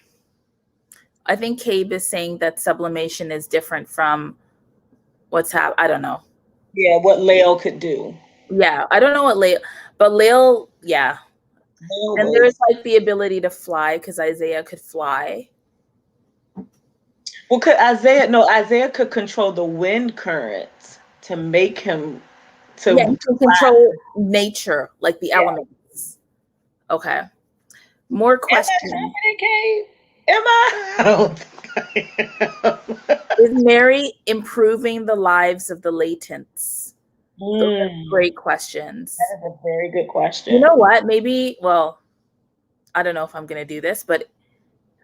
think Cabe is saying that sublimation is different from what's happening. I don't know. Yeah, what Leo could do. Yeah, I don't know what Lael, but Lael, yeah. And there's like the ability to fly because Isaiah could fly. Well, Isaiah could control the wind currents to make him to he can control nature, like the elements. Okay. More questions. Am I? I don't think I am. Is Mary improving the lives of the latents? Those are great questions. That is a very good question. You know what? Maybe, well, I don't know if I'm going to do this, but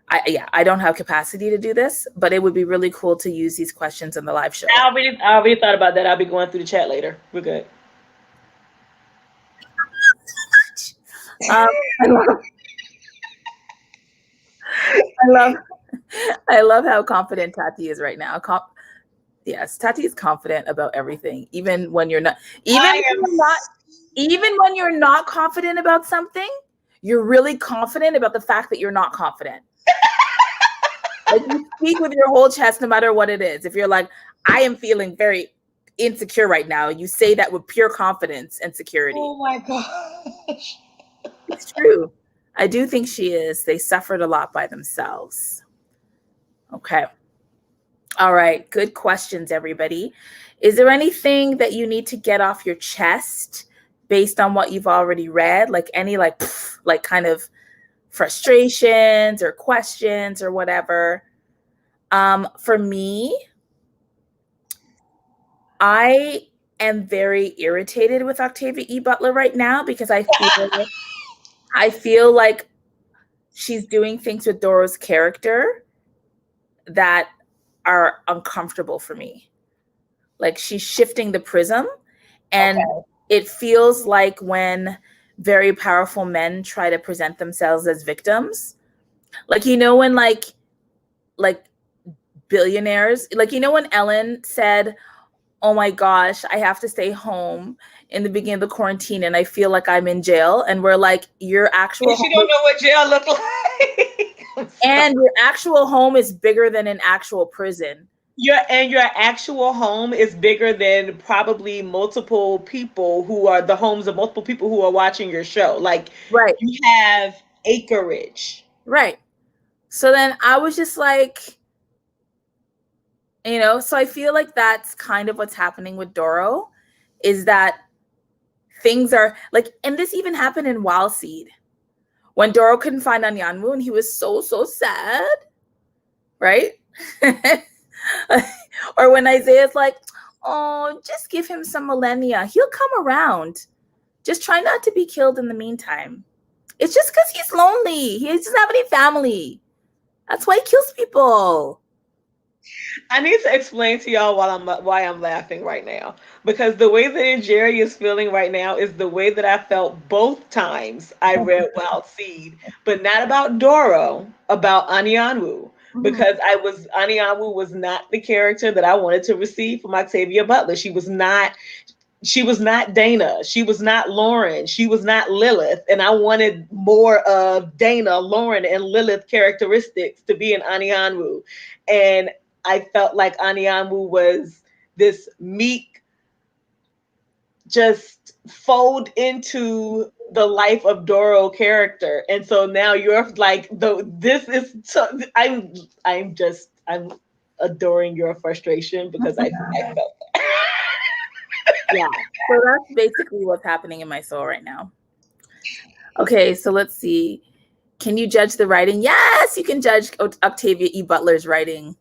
I don't have capacity to do this, but it would be really cool to use these questions in the live show. I already thought about that. I'll be going through the chat later. We're good. I love how confident Tati is right now. Yes, Tati is confident about everything, even when you're not. Even when you're not confident about something, you're really confident about the fact that you're not confident. Like you speak with your whole chest, no matter what it is. If you're like, I am feeling very insecure right now, you say that with pure confidence and security. Oh my gosh. It's true. I do think she is. They suffered a lot by themselves. Okay. All right. Good questions, everybody. Is there anything that you need to get off your chest based on what you've already read? Like any like kind of frustrations or questions or whatever? For me, I am very irritated with Octavie E. Butler right now because I feel like she's doing things with Doro's character that are uncomfortable for me. Like she's shifting the prism, and it feels like when very powerful men try to present themselves as victims. Like, you know, when like billionaires, like, you know, when Ellen said, oh my gosh, I have to stay home in the beginning of the quarantine and I feel like I'm in jail. And we're like, your actual home, you don't know what jail look like. And your actual home is bigger than an actual prison. Your actual home is bigger than probably multiple people who are the homes of multiple people who are watching your show. Like, right. You have acreage. Right. So then I was just like, you know, so I feel like that's kind of what's happening with Doro, is that things are like, and this even happened in Wild Seed when Doro couldn't find Anyanwu and he was so sad, right? Or when Isaiah's like, oh, just give him some millennia, he'll come around, just try not to be killed in the meantime. It's just because he's lonely, he doesn't have any family, that's why he kills people. I need to explain to y'all why I'm laughing right now, because the way that Njeri is feeling right now is the way that I felt both times I read Wild Seed, but not about Doro, about Anyanwu, because Anyanwu was not the character that I wanted to receive from Octavia Butler. She was not Dana. She was not Lauren. She was not Lilith. And I wanted more of Dana, Lauren, and Lilith characteristics to be in Anyanwu. And I felt like Anyanwu was this meek, just fold into the life of Doro character. And so now you're like, I'm adoring your frustration, because I felt that. Yeah. So that's basically what's happening in my soul right now. Okay, so let's see. Can you judge the writing? Yes, you can judge Octavia E. Butler's writing.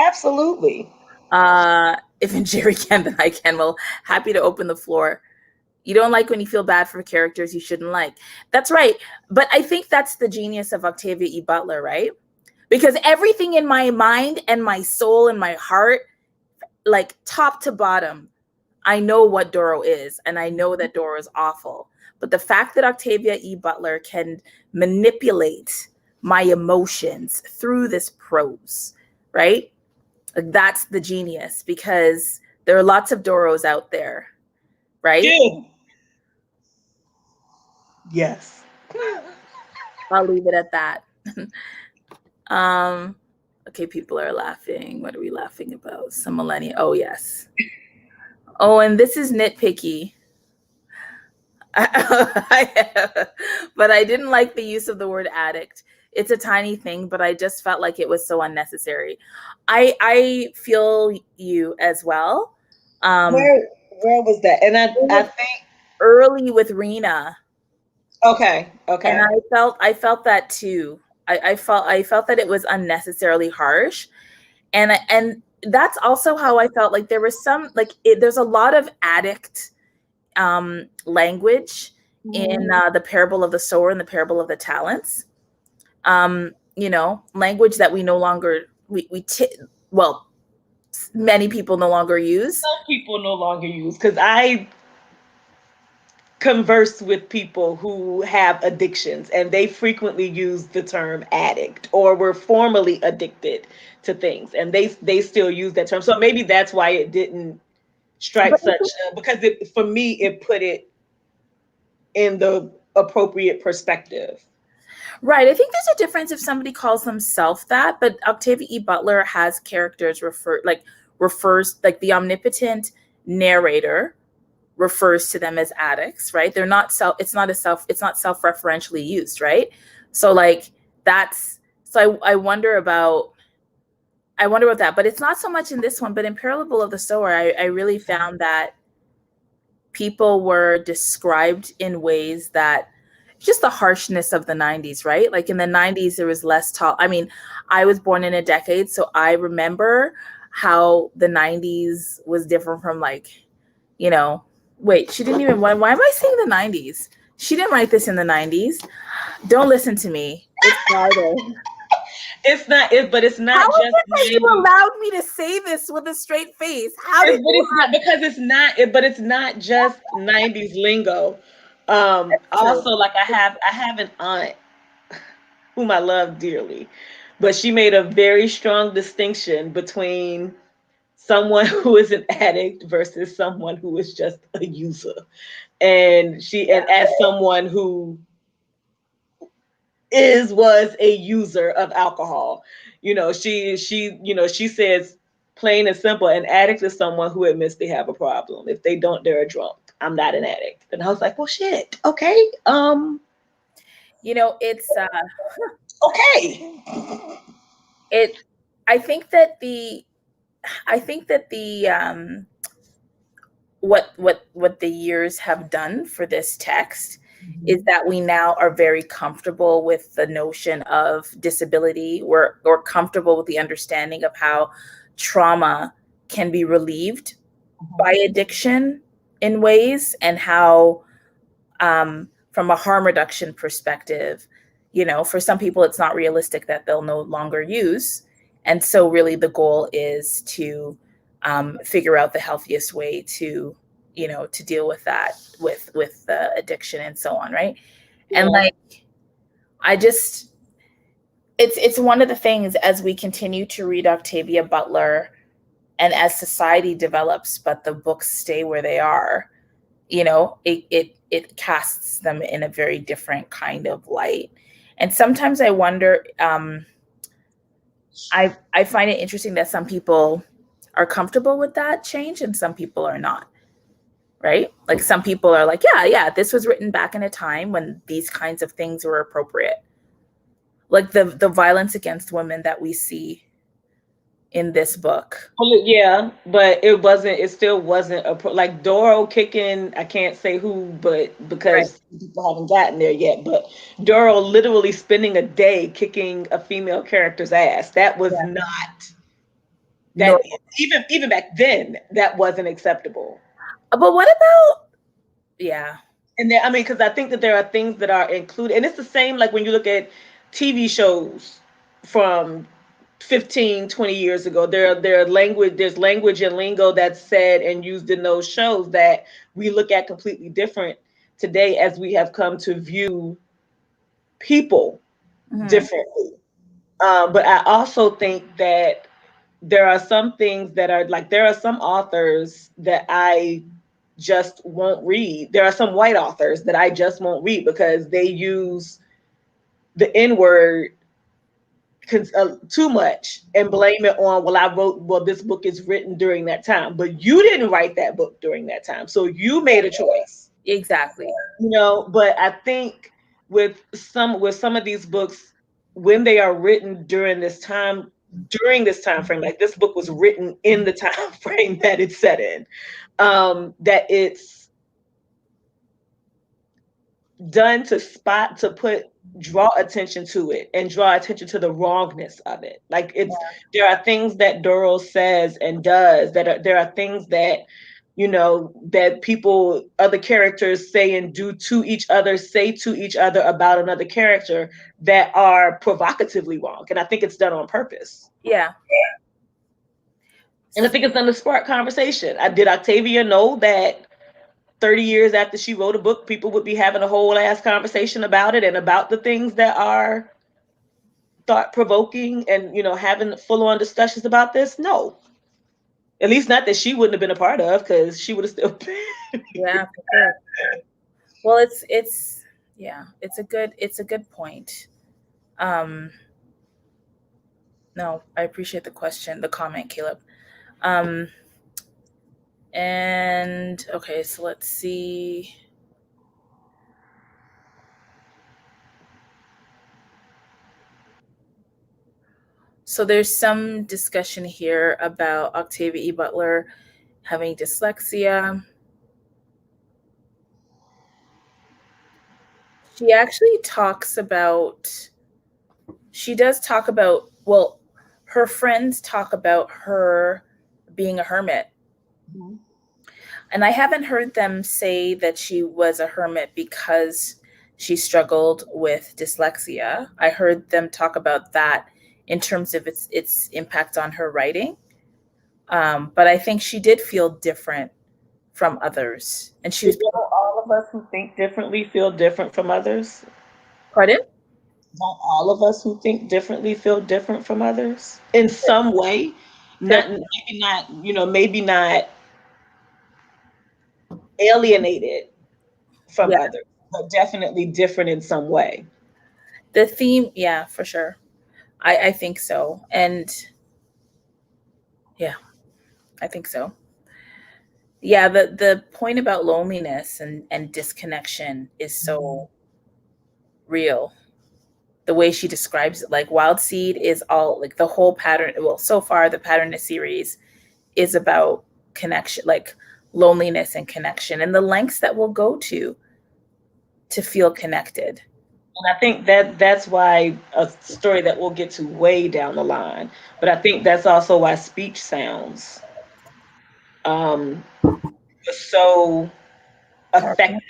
Absolutely. If Njeri can, then I can. Well, happy to open the floor. You don't like when you feel bad for characters you shouldn't like. That's right. But I think that's the genius of Octavia E. Butler, right? Because everything in my mind and my soul and my heart, like top to bottom, I know what Doro is, and I know that Doro is awful. But the fact that Octavia E. Butler can manipulate my emotions through this prose, right? That's the genius, because there are lots of Doros out there, right? Good. Yes. I'll leave it at that. Okay, people are laughing. What are we laughing about? Some millennial. Oh, yes. Oh, and this is nitpicky. But I didn't like the use of the word addict. It's a tiny thing, but I just felt like it was so unnecessary. I feel you as well. Where was that? And I think early with Rena. Okay. And I felt that too. I felt that it was unnecessarily harsh. And that's also how I felt like there was some, like there's a lot of addict language in the parable of the sower and the parable of the talents. Language that we no longer many people no longer use. Some people no longer use, because I converse with people who have addictions, and they frequently use the term addict, or were formerly addicted to things, and they still use that term. So maybe that's why it didn't strike because for me it put it in the appropriate perspective. Right. I think there's a difference if somebody calls themselves that, but Octavia E. Butler has characters refers like the omnipotent narrator refers to them as addicts, right? They're not it's not self-referentially used, right? So like I wonder about that, but it's not so much in this one, but in Parable of the Sower, I really found that people were described in ways that just the harshness of the 90s, right? Like in the 90s, there was less talk. I mean, I was born in a decade, so I remember how the 90s was different from wait, she didn't even, why am I saying the 90s? She didn't write this in the 90s. Don't listen to me. It's Friday. But it's not How just. Is it that you allowed me to say this with a straight face? But it's not just 90s lingo. Also, like I have an aunt whom I love dearly, but she made a very strong distinction between someone who is an addict versus someone who is just a user. And as someone who was a user of alcohol, she says plain and simple, an addict is someone who admits they have a problem. If they don't, they're a drunk. I'm not an addict. And I was like, well, shit. Okay. It's okay. I think that the what the years have done for this text is that we now are very comfortable with the notion of disability. We're comfortable with the understanding of how trauma can be relieved by addiction in ways, and how from a harm reduction perspective, for some people it's not realistic that they'll no longer use. And so really the goal is to figure out the healthiest way to deal with that, with the addiction and so on, right? Yeah. And it's one of the things, as we continue to read Octavia Butler and as society develops but the books stay where they are, it casts them in a very different kind of light. And sometimes I wonder, I find it interesting that some people are comfortable with that change and some people are not, right? Like some people are like, yeah, this was written back in a time when these kinds of things were appropriate. Like the violence against women that we see in this book. Yeah, but it still wasn't like Doro kicking, I can't say who, but because people haven't gotten there yet, but Doro literally spending a day kicking a female character's ass. That was not, that even back then, that wasn't acceptable. But what about, yeah. And there, I mean, because I think that there are things that are included, and it's the same like when you look at TV shows from 15, 20 years ago. There's language and lingo that's said and used in those shows that we look at completely different today as we have come to view people differently. But I also think that there are some things that are like, there are some authors that I just won't read. There are some white authors that I just won't read because they use the N word too much and blame it on, well, this book is written during that time, but you didn't write that book during that time, so you made a choice. Exactly. But I think with some of these books, when they are written during this time frame, like this book was written in the time frame that it's set in, that it's done to draw attention to it and draw attention to the wrongness of it. Like there are things that Doro says and does there are things that that other characters say and do to each other, say to each other about another character that are provocatively wrong. And I think it's done on purpose. Yeah. And I think it's done to spark conversation. Did Octavia know that 30 years after she wrote a book, people would be having a whole ass conversation about it and about the things that are thought-provoking and, having full-on discussions about this? No. At least not that she wouldn't have been a part of, because she would have still been. Yeah, for sure. Well, it's a good point. No, I appreciate the comment, Caleb. And okay, so let's see. So there's some discussion here about Octavia E. Butler having dyslexia. She actually does talk about, well, her friends talk about her being a hermit. Mm-hmm. And I haven't heard them say that she was a hermit because she struggled with dyslexia. I heard them talk about that in terms of its impact on her writing. But I think she did feel different from others. And she was. All of us who think differently feel different from others? Pardon? Don't all of us who think differently feel different from others in some way? Maybe not alienated from others, but definitely different in some way. The theme, yeah, for sure. I think so. And yeah, I think so. Yeah, the point about loneliness and disconnection is so real. The way she describes it, like Wild Seed is all like the whole pattern. Well, so far the pattern of series is about connection, like loneliness and connection, and the lengths that we'll go to feel connected. And I think that's why a story that we'll get to way down the line, but I think that's also why Speech Sounds so affecting,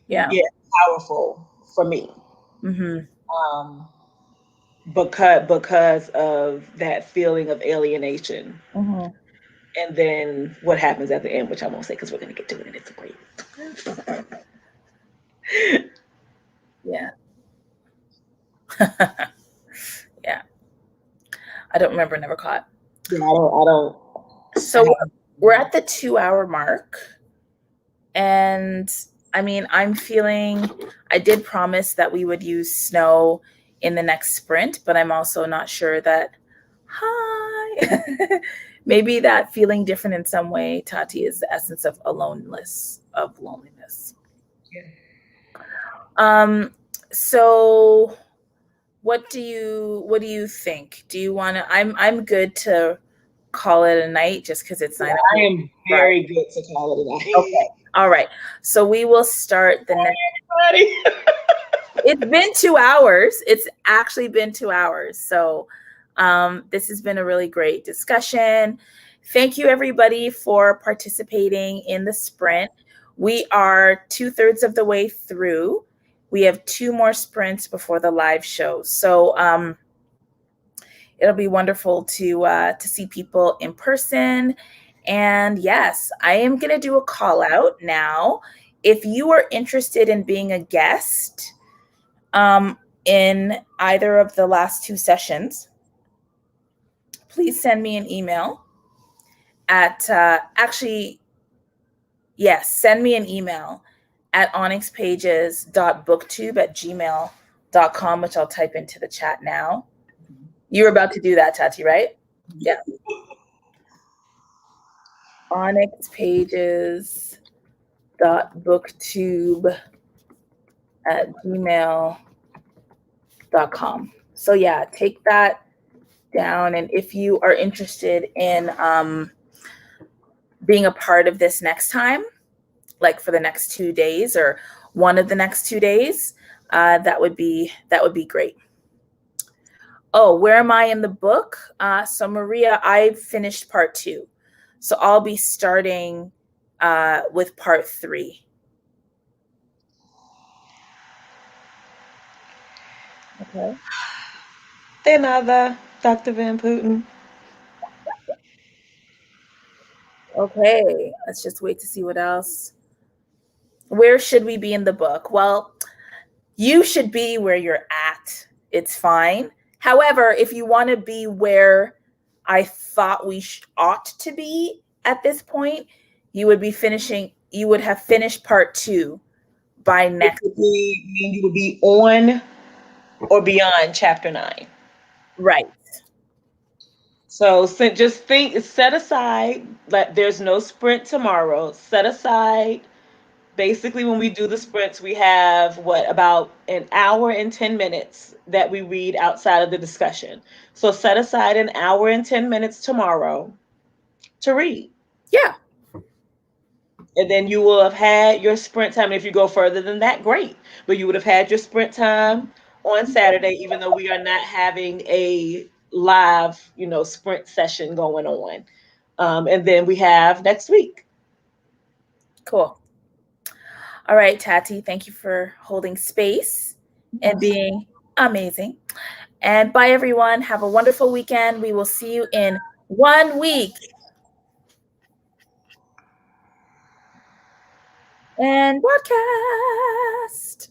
powerful for me. Mm-hmm. Because of that feeling of alienation. Mm-hmm. And then what happens at the end, which I won't say because we're going to get to it, and it's great. Yeah. Yeah. I don't remember Never Caught. Yeah, I don't. So we're at the 2-hour mark. And I mean, I'm feeling, I did promise that we would use snow in the next sprint, but I'm also not sure that, maybe that feeling different in some way, Tati, is the essence of loneliness. Yeah. So what do you think? Do you want to, I'm good to call it a night just because it's 9 I am very good to call it a night. Okay. All right. So we will start the next. It's been 2 hours. It's actually been 2 hours. So this has been a really great discussion. Thank you, everybody, for participating in the sprint. We are 2/3 of the way through. We have 2 more sprints before the live show. So it'll be wonderful to see people in person. And yes, I am going to do a call out now. If you are interested in being a guest in either of the last 2 sessions, please send me an email at send me an email at onyxpages.booktube@gmail.com, which I'll type into the chat now. You're about to do that, Tati, right? Yeah. onyxpages.booktube@gmail.com. So yeah, take that down. And if you are interested in being a part of this next time, like for the next 2 days or one of the next 2 days, that would be great. Oh, where am I in the book? So Maria, I finished part 2. So I'll be starting with part 3. Okay. De nada, Dr. Van Putten. Okay, let's just wait to see what else. Where should we be in the book? Well, you should be where you're at. It's fine. However, if you want to be where I thought we ought to be at this point, you would have finished part 2 by next. You would be on or beyond chapter 9. Right. So just set aside, like there's no sprint tomorrow. Set aside, basically when we do the sprints, we have about an hour and 10 minutes that we read outside of the discussion. So set aside an hour and 10 minutes tomorrow to read. Yeah. And then you will have had your sprint time. And if you go further than that, great. But you would have had your sprint time on Saturday, even though we are not having a live, sprint session going on. And then we have next week. Cool. All right, Tati, thank you for holding space and being amazing. And bye, everyone. Have a wonderful weekend. We will see you in 1 week. And broadcast.